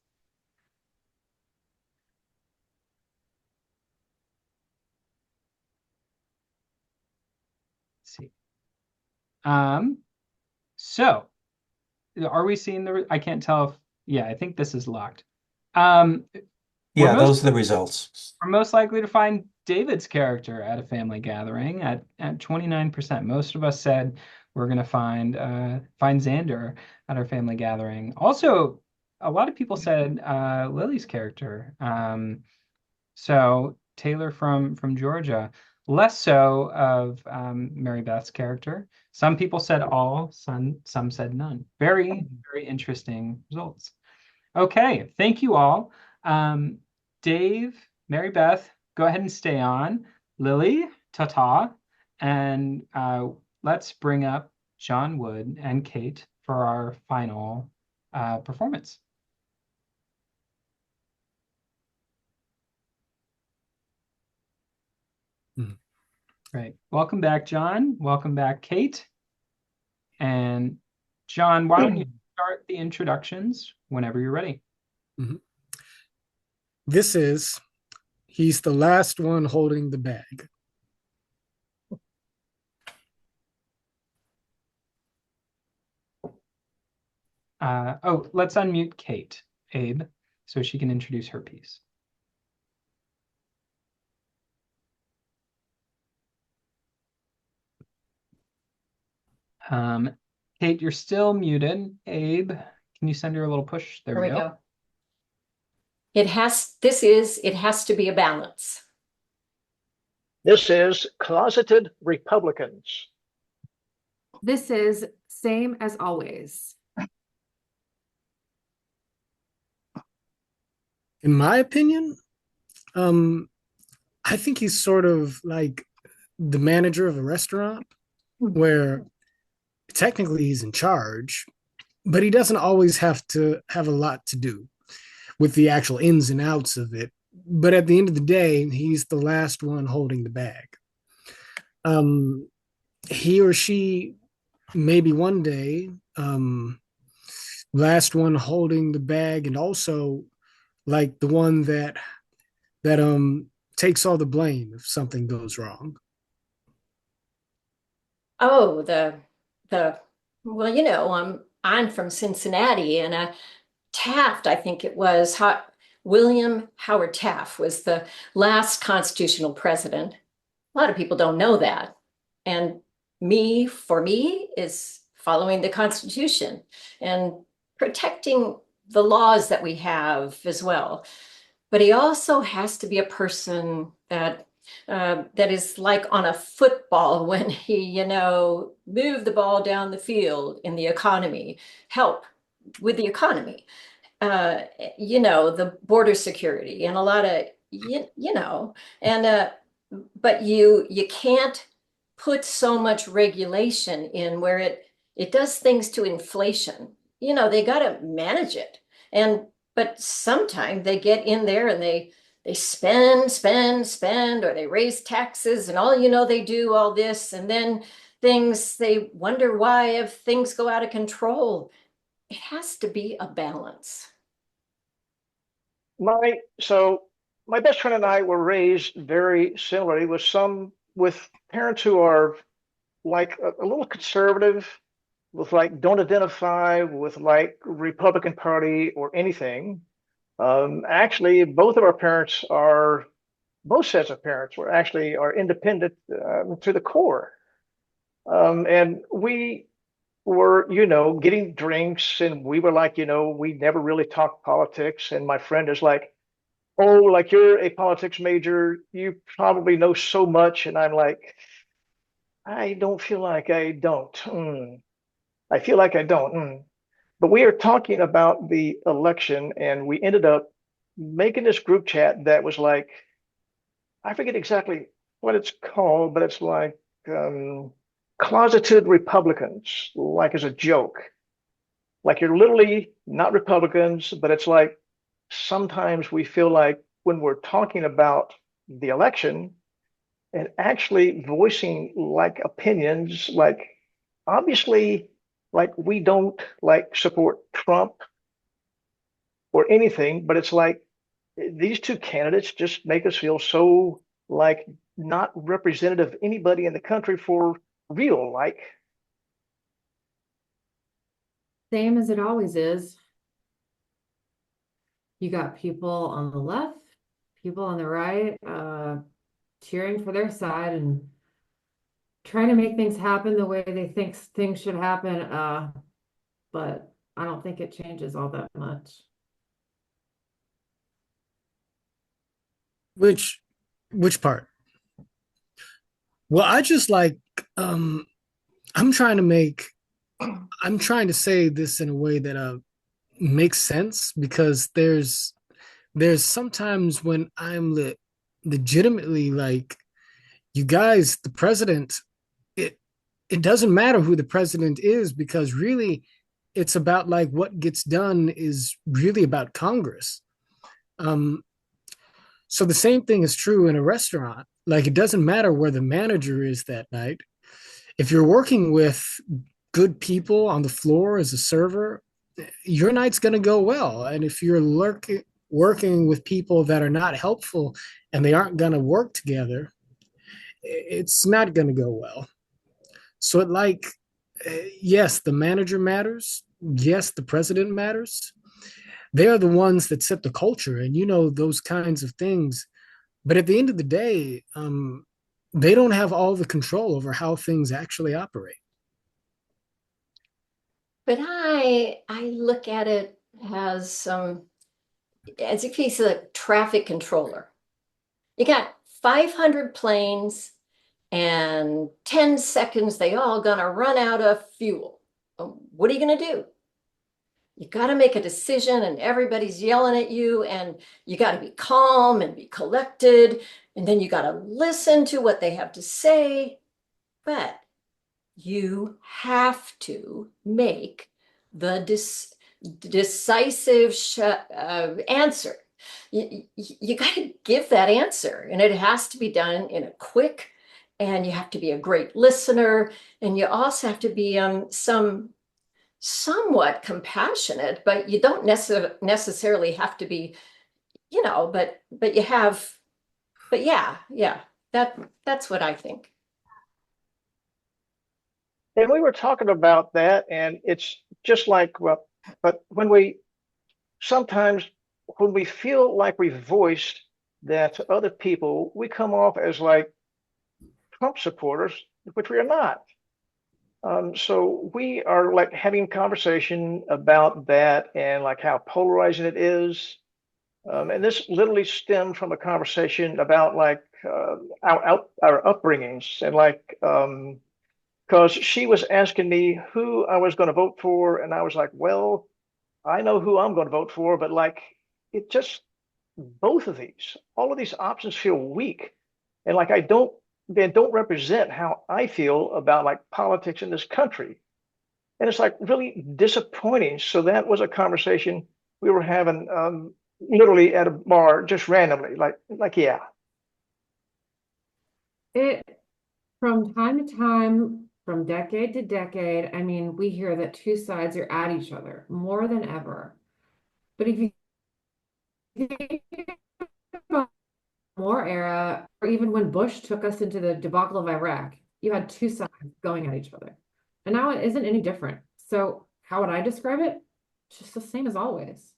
See. So are we seeing I can't tell if, yeah, I think this is locked. Yeah, those are the results. We're most likely to find David's character at a family gathering at 29%. Most of us said we're going to find Xander at our family gathering. Also, a lot of people said Lily's character. So Taylor from Georgia. Less so of Mary Beth's character. Some people said all, some said none. Very, very interesting results. Okay, thank you all. Dave, Mary Beth, go ahead and stay on. Lily, ta-ta. And let's bring up John Wood and Kate for our final performance. Great. Welcome back, John. Welcome back, Kate. And John, why don't you start the introductions whenever you're ready? This is, he's the last one holding the bag. Let's unmute Kate, Abe, so she can introduce her piece. Kate, you're still muted. Abe, can you send her a little push? There we go. It has to be a balance. This is closeted Republicans. This is same as always. In my opinion, I think he's sort of like the manager of a restaurant where technically he's in charge, but he doesn't always have to have a lot to do with the actual ins and outs of it. But at the end of the day, he's the last one holding the bag. He or she, maybe one day, last one holding the bag, and also like the one that takes all the blame if something goes wrong. Oh, well, you know, I'm from Cincinnati, and Taft, I think it was, William Howard Taft was the last constitutional president. A lot of people don't know that. And for me, is following the Constitution and protecting the laws that we have as well. But he also has to be a person that that is like on a football when he, move the ball down the field in the economy, help with the economy, the border security and a lot of, and but you can't put so much regulation in where it does things to inflation. They got to manage it. But sometimes they get in there and they spend, or they raise taxes, and they do all this, and then they wonder why if things go out of control. It has to be a balance. So my best friend and I were raised very similarly with parents who are like a little conservative, with like don't identify with like Republican Party or anything. Actually, both sets of parents are independent to the core. And we were, getting drinks, and we were like, we never really talked politics. And my friend is like, oh, like you're a politics major, you probably know so much. And I'm like, I don't feel like I don't. I feel like I don't. But we are talking about the election, and we ended up making this group chat that was like, I forget exactly what it's called, but it's like closeted Republicans, like as a joke. Like you're literally not Republicans, but it's like sometimes we feel like when we're talking about the election and actually voicing like opinions, like obviously, like we don't like support Trump or anything, but it's like these two candidates just make us feel so like not representative of anybody in the country for real, like. Same as it always is. You got people on the left, people on the right, cheering for their side and trying to make things happen the way they think things should happen. But I don't think it changes all that much. Which part? Well, I just like I'm trying to say this in a way that makes sense, because there's sometimes when I'm legitimately like, you guys, the president, it doesn't matter who the president is, because really it's about like what gets done is really about Congress. So the same thing is true in a restaurant. Like it doesn't matter where the manager is that night. If you're working with good people on the floor as a server, your night's going to go well. And if you're working with people that are not helpful and they aren't going to work together, it's not going to go well. So yes, the manager matters. Yes, the president matters. They are the ones that set the culture and those kinds of things. But at the end of the day, they don't have all the control over how things actually operate. But I look at it as if he's a traffic controller. You got 500 planes, and 10 seconds, they all gonna run out of fuel. What are you gonna do? You got to make a decision, and everybody's yelling at you, and you got to be calm and be collected, and then you got to listen to what they have to say. But you have to make the decisive answer. You got to give that answer, and it has to be done in a quick, and you have to be a great listener, and you also have to be somewhat compassionate, but you don't necessarily have to be, but you have, but yeah, that's what I think. And we were talking about that, and it's just like, well, but sometimes when we feel like we've voiced that to other people, we come off as like Trump supporters, which we are not. So we are like having a conversation about that and like how polarizing it is. And this literally stemmed from a conversation about like our upbringings and like because she was asking me who I was going to vote for, and I was like, well, I know who I'm going to vote for, but like it just all of these options feel weak, and like they don't represent how I feel about like politics in this country, and it's like really disappointing. So that was a conversation we were having literally at a bar just randomly, like yeah. It, from time to time, from decade to decade, I mean, we hear that two sides are at each other more than ever. But if you think about war era, or even when Bush took us into the debacle of Iraq, you had two sides going at each other. And now it isn't any different. So how would I describe it? It's just the same as always.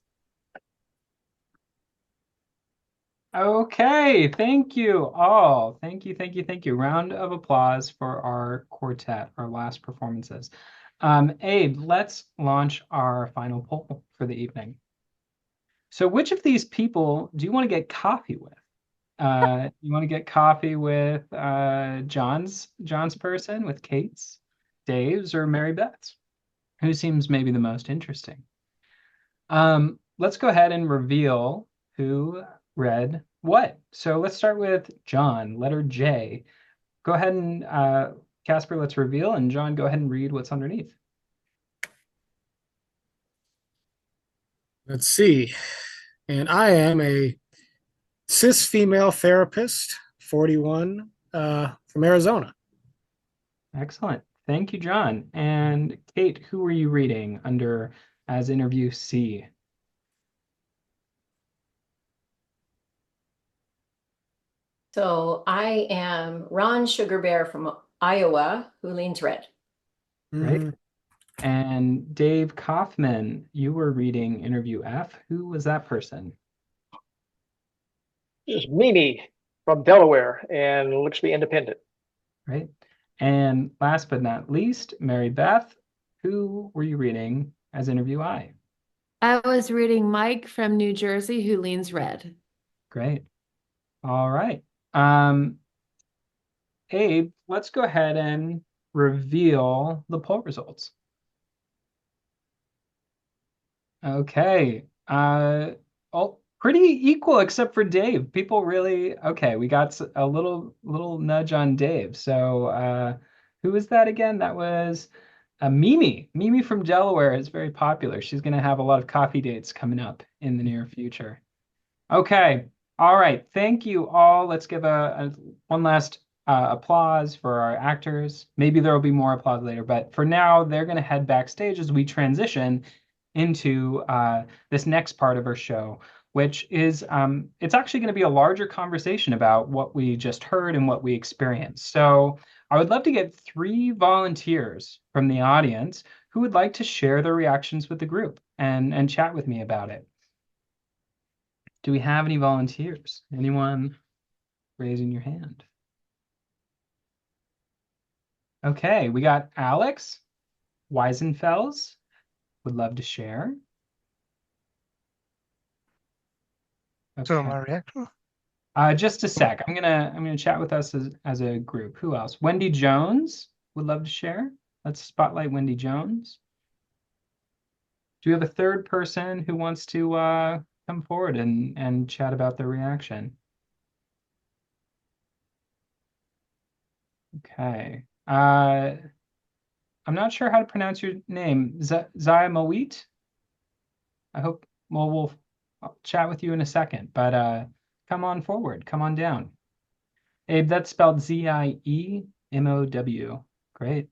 Okay, thank you all. Thank you, thank you, thank you. Round of applause for our quartet, our last performances. Abe, let's launch our final poll for the evening. So which of these people do you want to get coffee with? You want to get coffee with John's person, with Kate's, Dave's, or Mary Beth's? Who seems maybe the most interesting? Let's go ahead and reveal who read what. So let's start with John, letter J. Go ahead and Casper, let's reveal, and John, go ahead and read what's underneath. Let's see. And I am a cis female therapist, 41, from Arizona. Excellent. Thank you, John. And Kate, who were you reading under as interview C? So I am Ron Sugar Bear from Iowa, who leans red. Right. And Dave Kaufman, you were reading interview F. Who was that person? This is Mimi from Delaware and looks to be independent. Right. And last but not least, Mary Beth, who were you reading as interview I? I was reading Mike from New Jersey, who leans red. Great. All right. Abe, let's go ahead and reveal the poll results. Okay. Pretty equal except for Dave. People really, okay, we got a little nudge on Dave. So who was that again? That was Mimi. Mimi from Delaware is very popular. She's going to have a lot of coffee dates coming up in the near future. Okay. All right. Thank you all. Let's give a one last applause for our actors. Maybe there will be more applause later, but for now, they're going to head backstage as we transition into this next part of our show, which is it's actually going to be a larger conversation about what we just heard and what we experienced. So I would love to get 3 volunteers from the audience who would like to share their reactions with the group and chat with me about it. Do we have any volunteers? Anyone raising your hand? Okay, we got Alex Weisenfels would love to share. Okay. So my reaction? Just a sec. I'm gonna chat with us as a group. Who else? Wendy Jones would love to share. Let's spotlight Wendy Jones. Do we have a third person who wants to come forward and chat about their reaction? Okay. I'm not sure how to pronounce your name. Zaya Mawit? I hope, well, I'll chat with you in a second, but come on forward. Come on down. Abe, that's spelled Ziemow. Great.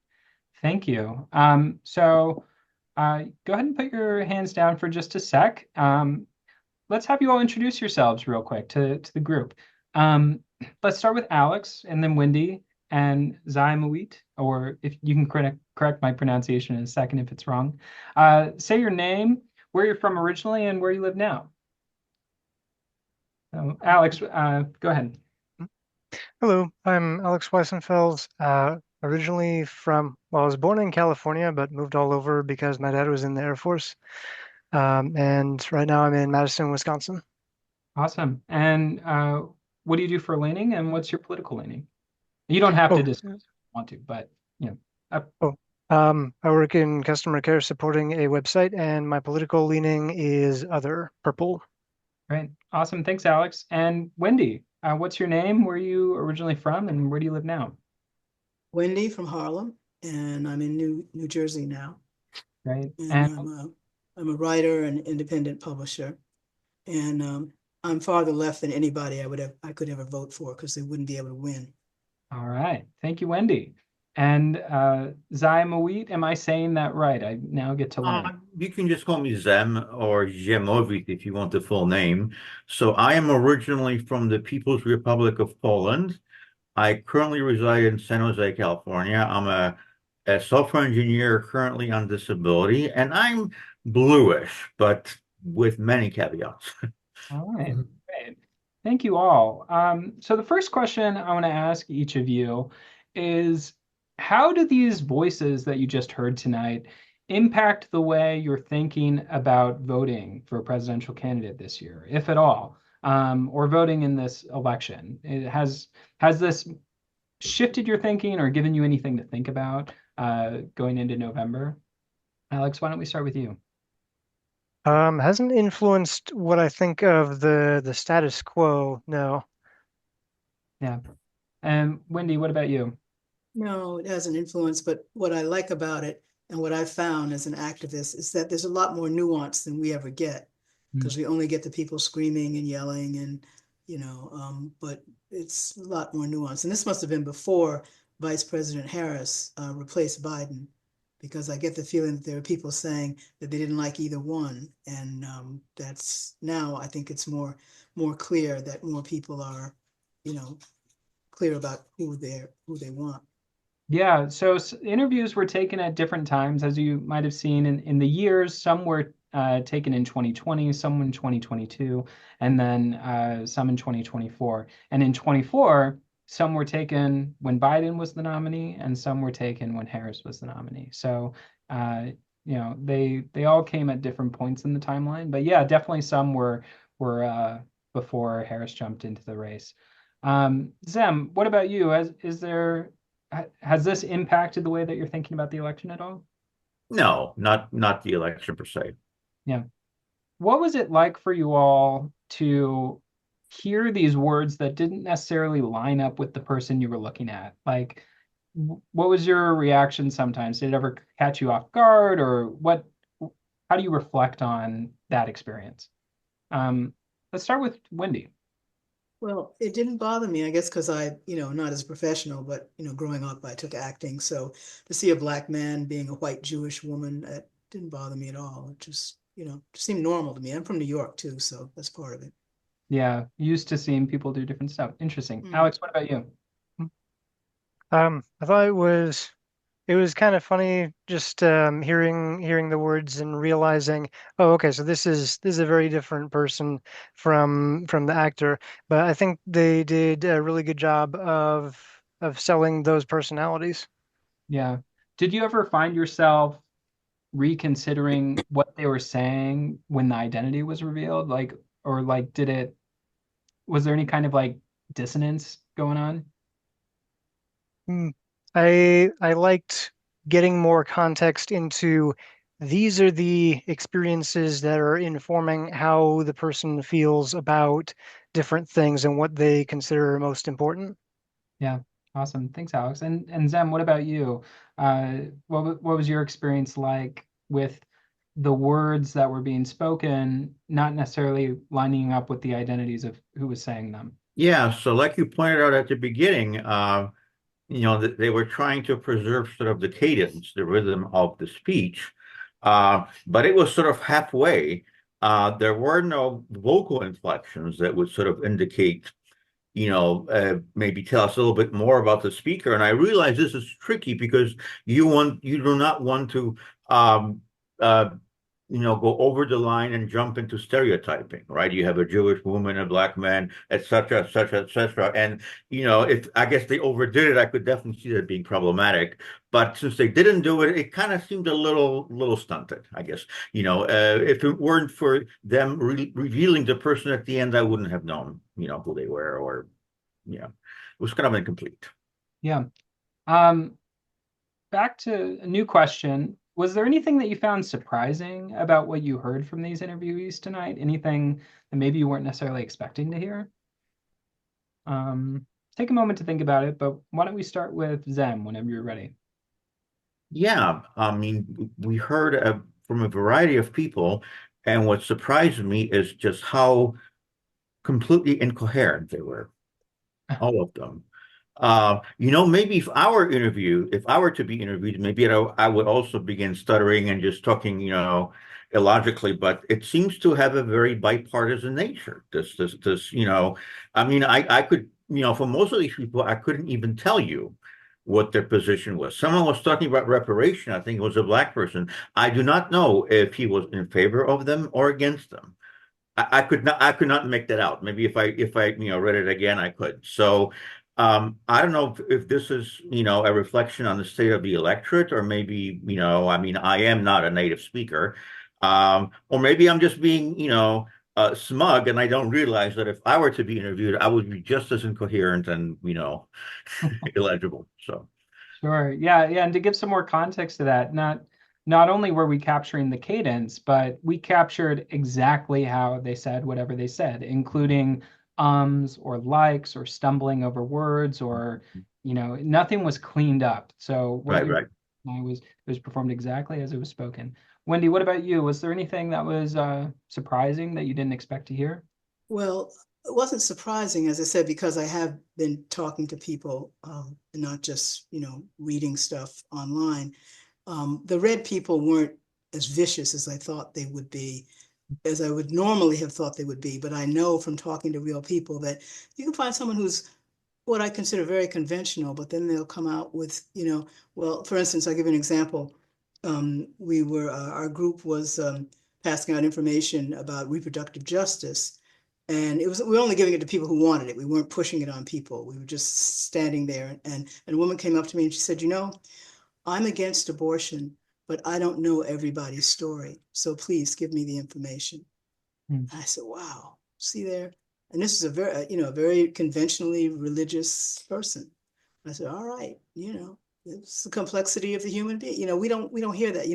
Thank you. So go ahead and put your hands down for just a sec. Let's have you all introduce yourselves real quick to the group. Let's start with Alex and then Wendy and Zymawit, or if you can correct my pronunciation in a second if it's wrong. Say your name, where you're from originally, and where you live now. So, Alex, go ahead. Hello, I'm Alex Weissenfeld, originally I was born in California, but moved all over because my dad was in the Air Force. And right now I'm in Madison, Wisconsin. Awesome. And what do you do for a leaning, and what's your political leaning? You don't have to Oh, discuss if you want to, but you know. oh, I work in customer care supporting a website, and my political leaning is other, purple. Great. Awesome. Thanks, Alex. And Wendy, what's your name? Where are you originally from, and where do you live now? Wendy from Harlem, and I'm in New Jersey now. Right. And And I'm a writer and independent publisher, and I'm farther left than anybody I could ever vote for because they wouldn't be able to win. all right. Thank you, Wendy. And Zymawit, am I saying that right? I now get to learn. You can just call me Zem or Ziemowit if you want the full name. So I am originally from the People's Republic of Poland. I currently reside in San Jose, California. I'm a software engineer currently on disability, and I'm bluish, but with many caveats. All right, great. Thank you all. So the first question I want to ask each of you is, how do these voices that you just heard tonight impact the way you're thinking about voting for a presidential candidate this year, if at all, or voting in this election? Has this shifted your thinking or given you anything to think about going into November? Alex, why don't we start with you? Hasn't influenced what I think of the status quo, no. Yeah. And Wendy, what about you? No, it has an influence, but what I like about it and what I found as an activist is that there's a lot more nuance than we ever get because we only get the people screaming and yelling and, but it's a lot more nuance. And this must have been before Vice President Harris replaced Biden, because I get the feeling that there are people saying that they didn't like either one. And that's now I think it's more clear that more people are, clear about who they want. Yeah, so interviews were taken at different times, as you might have seen in the years. Some were taken in 2020, some in 2022, and then some in 2024. And in 24, some were taken when Biden was the nominee, and some were taken when Harris was the nominee. So, they all came at different points in the timeline. But yeah, definitely some were before Harris jumped into the race. Zem, what about you? Has this impacted the way that you're thinking about the election at all? No, not the election per se. Yeah. What was it like for you all to hear these words that didn't necessarily line up with the person you were looking at? Like, what was your reaction sometimes? Did it ever catch you off guard, or how do you reflect on that experience? Let's start with Wendy. Well, it didn't bother me, I guess, because not as a professional, but, growing up, I took acting. So to see a Black man being a white Jewish woman, it didn't bother me at all. It just, just seemed normal to me. I'm from New York too, so that's part of it. Yeah, used to seeing people do different stuff. Interesting. Alex, what about you? I thought it was kind of funny just hearing the words and realizing, oh, okay, so this is a very different person from the actor. But I think they did a really good job of selling those personalities. Yeah. Did you ever find yourself reconsidering what they were saying when the identity was revealed? Was there any kind of like dissonance going on? I liked getting more context into these are the experiences that are informing how the person feels about different things and what they consider most important. Yeah, awesome. Thanks, Alex. And Zem, what about you? What was your experience like with the words that were being spoken, not necessarily lining up with the identities of who was saying them? Yeah, so like you pointed out at the beginning, that they were trying to preserve sort of the cadence, the rhythm of the speech, but it was sort of halfway. There were no vocal inflections that would sort of indicate, maybe tell us a little bit more about the speaker. And I realize this is tricky because you do not want to go over the line and jump into stereotyping, right? You have a Jewish woman, a black man, et cetera, et cetera, et cetera. And, if I guess they overdid it, I could definitely see that being problematic. But since they didn't do it, it kind of seemed a little stunted, I guess. If it weren't for them revealing the person at the end, I wouldn't have known, who they were, or, it was kind of incomplete. Yeah. Back to a new question. Was there anything that you found surprising about what you heard from these interviewees tonight? Anything that maybe you weren't necessarily expecting to hear? Take a moment to think about it, but why don't we start with Zem whenever you're ready? Yeah, I mean, we heard from a variety of people, and what surprised me is just how completely incoherent they were, all of them. Maybe if I were to be interviewed, maybe I would also begin stuttering and just talking, illogically. But it seems to have a very bipartisan nature. This. I mean, I could, for most of these people, I couldn't even tell you what their position was. Someone was talking about reparation. I think it was a black person. I do not know if he was in favor of them or against them. I could not make that out. Maybe if I read it again, I could. So I don't know if this is a reflection on the state of the electorate, or maybe I mean, I am not a native speaker, or maybe I'm just being smug, and I don't realize that if I were to be interviewed, I would be just as incoherent and illegible. So. Sure. Yeah, and to give some more context to that, not only were we capturing the cadence, but we captured exactly how they said whatever they said, including ums or likes or stumbling over words, or nothing was cleaned up. So what Right. it was performed exactly as it was spoken. Wendy, what about you? Was there anything that was surprising that you didn't expect to hear? Well, it wasn't surprising, as I said, because I have been talking to people, and not just, reading stuff online. The red people weren't as vicious as I thought they would be, as I would normally have thought they would be. But I know from talking to real people that you can find someone who's what I consider very conventional, but then they'll come out with, well, for instance, I'll give you an example. Our group was passing out information about reproductive justice. And we were only giving it to people who wanted it. We weren't pushing it on people. We were just standing there. And a woman came up to me and she said, I'm against abortion, but I don't know everybody's story. So please give me the information. I said, wow, see there? And this is a very conventionally religious person. I said, all right, it's the complexity of the human being. We don't hear that.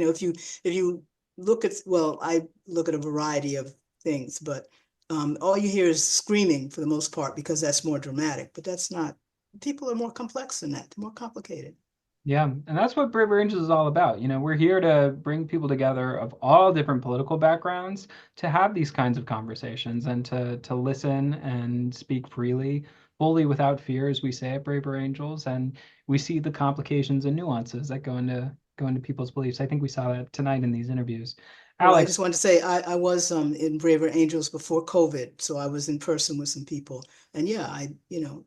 If you look at, well, I look at a variety of things, but all you hear is screaming for the most part, because that's more dramatic, but that's not, people are more complex than that. They're more complicated. Yeah, and that's what Brave Rangers is all about. We're here to bring people together of all different political backgrounds to have these kinds of conversations, and to listen and speak freely, fully without fear, as we say at Braver Angels. And we see the complications and nuances that go into people's beliefs. I think we saw that tonight in these interviews. Well, I Alex, just wanted to say I was in Braver Angels before COVID, so I was in person with some people, and yeah, I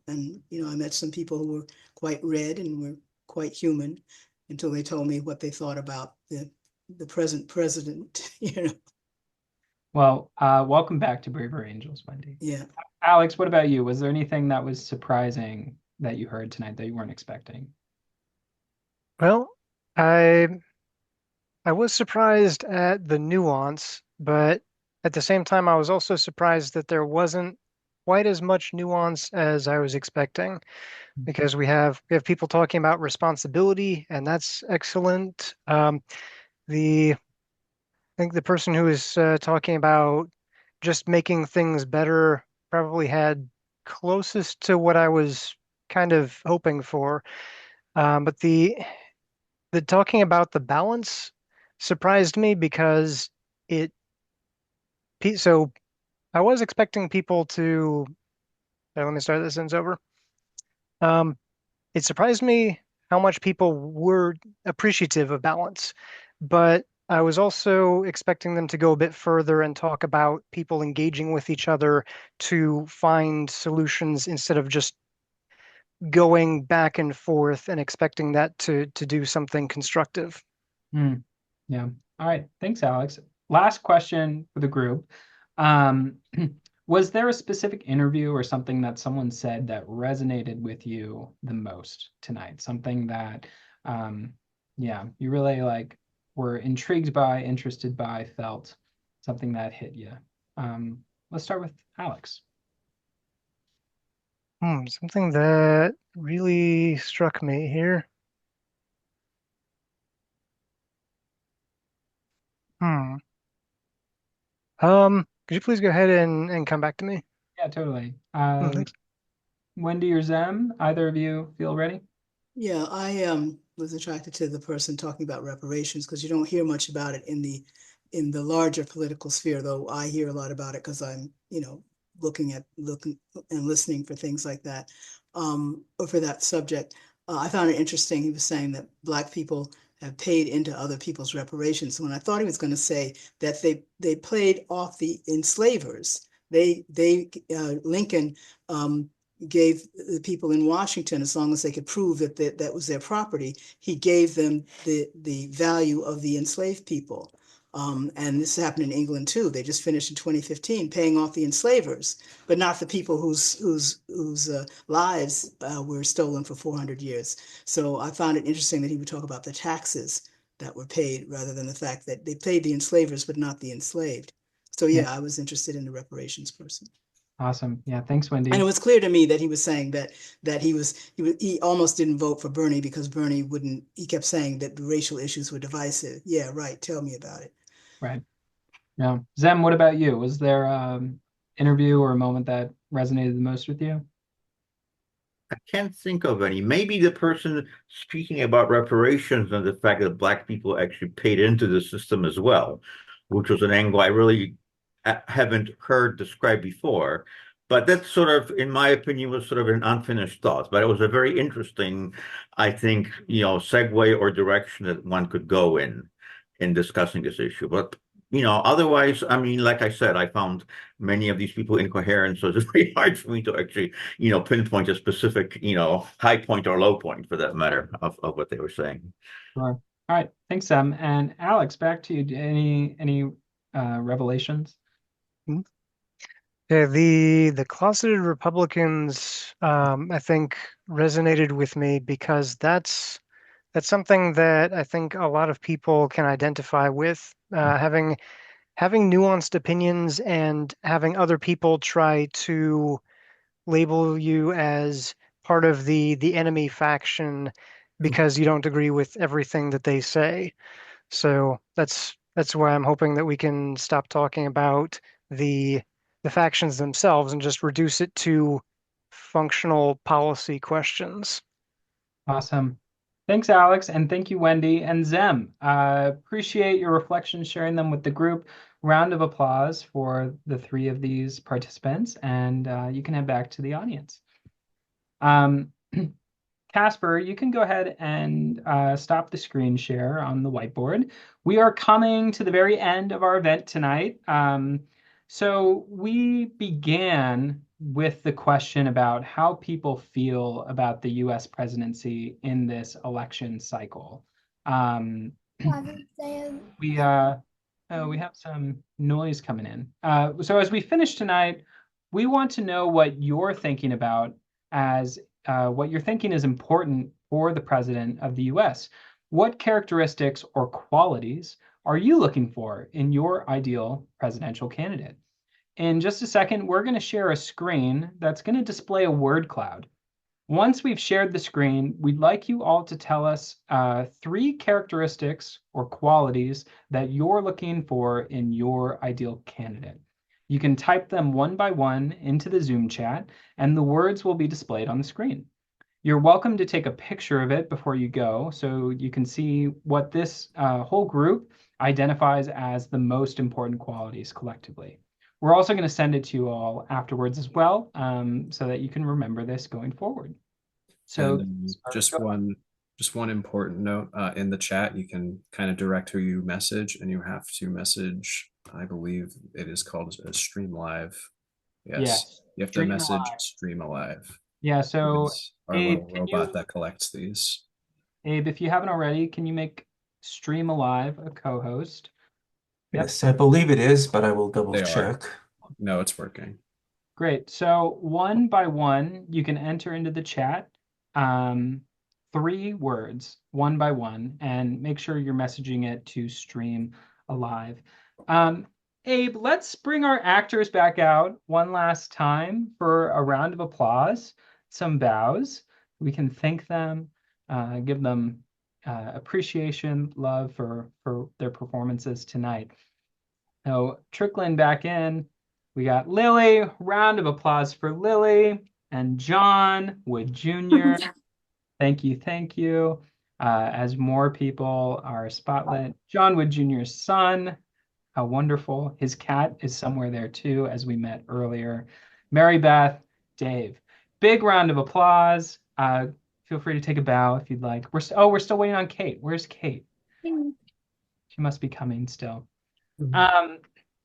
met some people who were quite red and were quite human until they told me what they thought about the present president. well, welcome back to Braver Angels, Wendy. Yeah. Alex, what about you? Was there anything that was surprising that you heard tonight that you weren't expecting? Well, I was surprised at the nuance, but at the same time, I was also surprised that there wasn't quite as much nuance as I was expecting, because we have people talking about responsibility, and that's excellent. I think the person who was talking about just making things better probably had closest to what I was kind of hoping for. But the talking about the balance surprised me, because it so I was expecting people to let me start this sentence over. It surprised me how much people were appreciative of balance, but I was also expecting them to go a bit further and talk about people engaging with each other to find solutions, instead of just going back and forth and expecting that to do something constructive. Yeah. All right. Thanks, Alex. last question for the group. Um, was there a specific interview or something that someone said that resonated with you the most tonight? Something that, yeah, you really like were intrigued by, interested by, felt something that hit you. Let's start with Alex. Something that really struck me here. Hmm. Could you please go ahead and come back to me? Yeah, totally. Thanks. Wendy or Zem, either of you feel ready? Yeah, I was attracted to the person talking about reparations because you don't hear much about it in the larger political sphere, though I hear a lot about it because I'm, looking and listening for things like that, or for that subject. I found it interesting. He was saying that Black people have paid into other people's reparations. When I thought he was going to say that they played off the enslavers. Lincoln gave the people in Washington, as long as they could prove that was their property, he gave them the value of the enslaved people. And this happened in England too. They just finished in 2015 paying off the enslavers, but not the people whose lives were stolen for 400 years. So I found it interesting that he would talk about the taxes that were paid rather than the fact that they paid the enslavers but not the enslaved. So Yeah. yeah, I was interested in the reparations person. Awesome. Yeah, thanks, Wendy. And it was clear to me that he was saying that he almost didn't vote for Bernie because Bernie wouldn't. He kept saying that the racial issues were divisive. Yeah, right. Tell me about it. Right. Yeah. Zem, what about you? Was there interview or a moment that resonated the most with you? I can't think of any. Maybe the person speaking about reparations and the fact that Black people actually paid into the system as well, which was an angle I really haven't heard described before. But that sort of, in my opinion, was sort of an unfinished thought. But it was a very interesting, I think, segue or direction that one could go in discussing this issue. But otherwise, I mean, like I said, I found many of these people incoherent, so it's very hard for me to actually, pinpoint a specific, high point or low point for that matter of what they were saying. Sure. All right. Thanks, Zem. And Alex, back to you. Any revelations? Yeah, the closeted Republicans, I think resonated with me because that's something that I think a lot of people can identify with, having nuanced opinions and having other people try to label you as part of the enemy faction because you don't agree with everything that they say. So that's why I'm hoping that we can stop talking about the the factions themselves and just reduce it to functional policy questions. Awesome. Thanks, Alex, and thank you, Wendy and Zem. Appreciate your reflections, sharing them with the group. Round of applause for the three of these participants, and you can head back to the audience. Casper, you can go ahead and stop the screen share on the whiteboard. We are coming to the very end of our event tonight. So we began with the question about how people feel about the US presidency in this election cycle. We have some noise coming in. So as we finish tonight, we want to know what you're thinking about as what you're thinking is important for the president of the US. What characteristics or qualities are you looking for in your ideal presidential candidate? In just a second, we're going to share a screen that's going to display a word cloud. Once we've shared the screen, we'd like you all to tell us 3 characteristics or qualities that you're looking for in your ideal candidate. You can type them one by one into the Zoom chat, and the words will be displayed on the screen. You're welcome to take a picture of it before you go so you can see what this whole group identifies as the most important qualities collectively. We're also going to send it to you all afterwards as well, so that you can remember this going forward. So just one important note, in the chat, you can kind of direct who you message, and you have to message, I believe it is called a stream live. Yes. You have to message stream alive. Yeah, so our little robot that collects these. Abe, if you haven't already, can you make Stream Alive a co-host? Yes, I believe it is, but I will double They are. check. No, it's working. Great. So one by one, you can enter into the chat 3 words, one by one, and make sure you're messaging it to stream alive. Abe, let's bring our actors back out one last time for a round of applause, some bows. We can thank them, give them appreciation, love for their performances tonight. So trickling back in, we got Lily. Round of applause for Lily and John Wood Jr. Thank you, thank you. As more people are spotlit, John Wood Jr.'s son, how wonderful. His cat is somewhere there too, as we met earlier. Mary Beth, Dave. Big round of applause. Feel free to take a bow if you'd like. We're still waiting on Kate. Where's Kate? She must be coming still.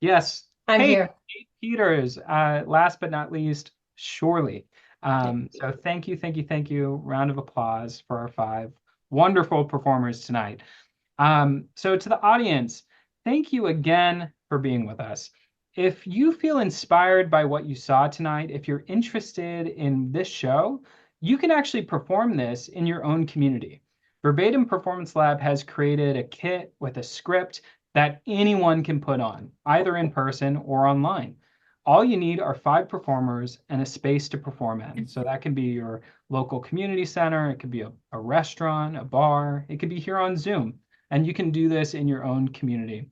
Yes, I'm here. Kate Peters, last but not least, surely. So thank you, thank you, thank you. Round of applause for our 5 wonderful performers tonight. So to the audience, thank you again for being with us. If you feel inspired by what you saw tonight, if you're interested in this show, you can actually perform this in your own community. Verbatim Performance Lab has created a kit with a script that anyone can put on, either in person or online. All you need are 5 performers and a space to perform in. So that can be your local community center, it could be a restaurant, a bar, it could be here on Zoom, and you can do this in your own community.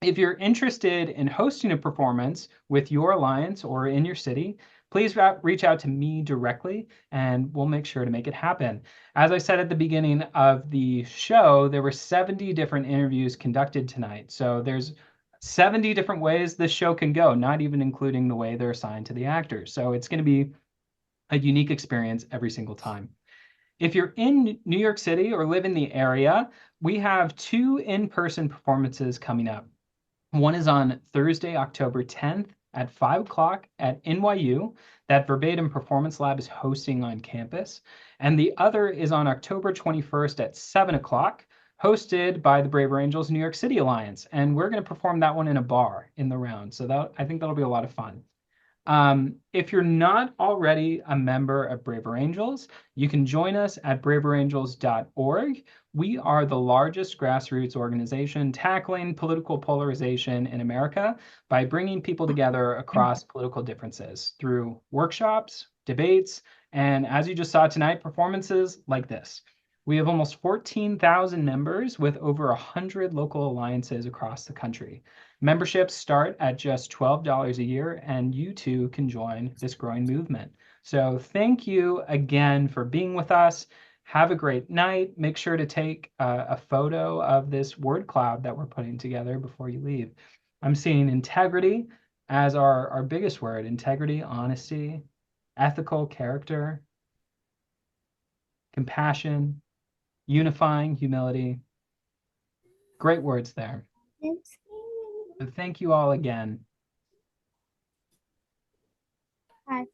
If you're interested in hosting a performance with your alliance or in your city, please reach out to me directly and we'll make sure to make it happen. As I said at the beginning of the show, there were 70 different interviews conducted tonight. So there's 70 different ways this show can go, not even including the way they're assigned to the actors. So it's going to be a unique experience every single time. If you're in New York City or live in the area, we have 2 in-person performances coming up. One is on Thursday, October 10th at 5 o'clock at NYU that Verbatim Performance Lab is hosting on campus. And the other is on October 21st at 7 o'clock, hosted by the Braver Angels New York City Alliance. And we're going to perform that one in a bar in the round. So I think that'll be a lot of fun. If you're not already a member of Braver Angels, you can join us at braverangels.org. We are the largest grassroots organization tackling political polarization in America by bringing people together across political differences through workshops, debates, and as you just saw tonight, performances like this. We have almost 14,000 members with over 100 local alliances across the country. Memberships start at just $12 a year, and you too can join this growing movement. So thank you again for being with us. Have a great night. Make sure to take a photo of this word cloud that we're putting together before you leave. I'm seeing integrity as our biggest word. Integrity, honesty, ethical character, compassion, unifying, humility. Great words there. So thank you all again. Hi.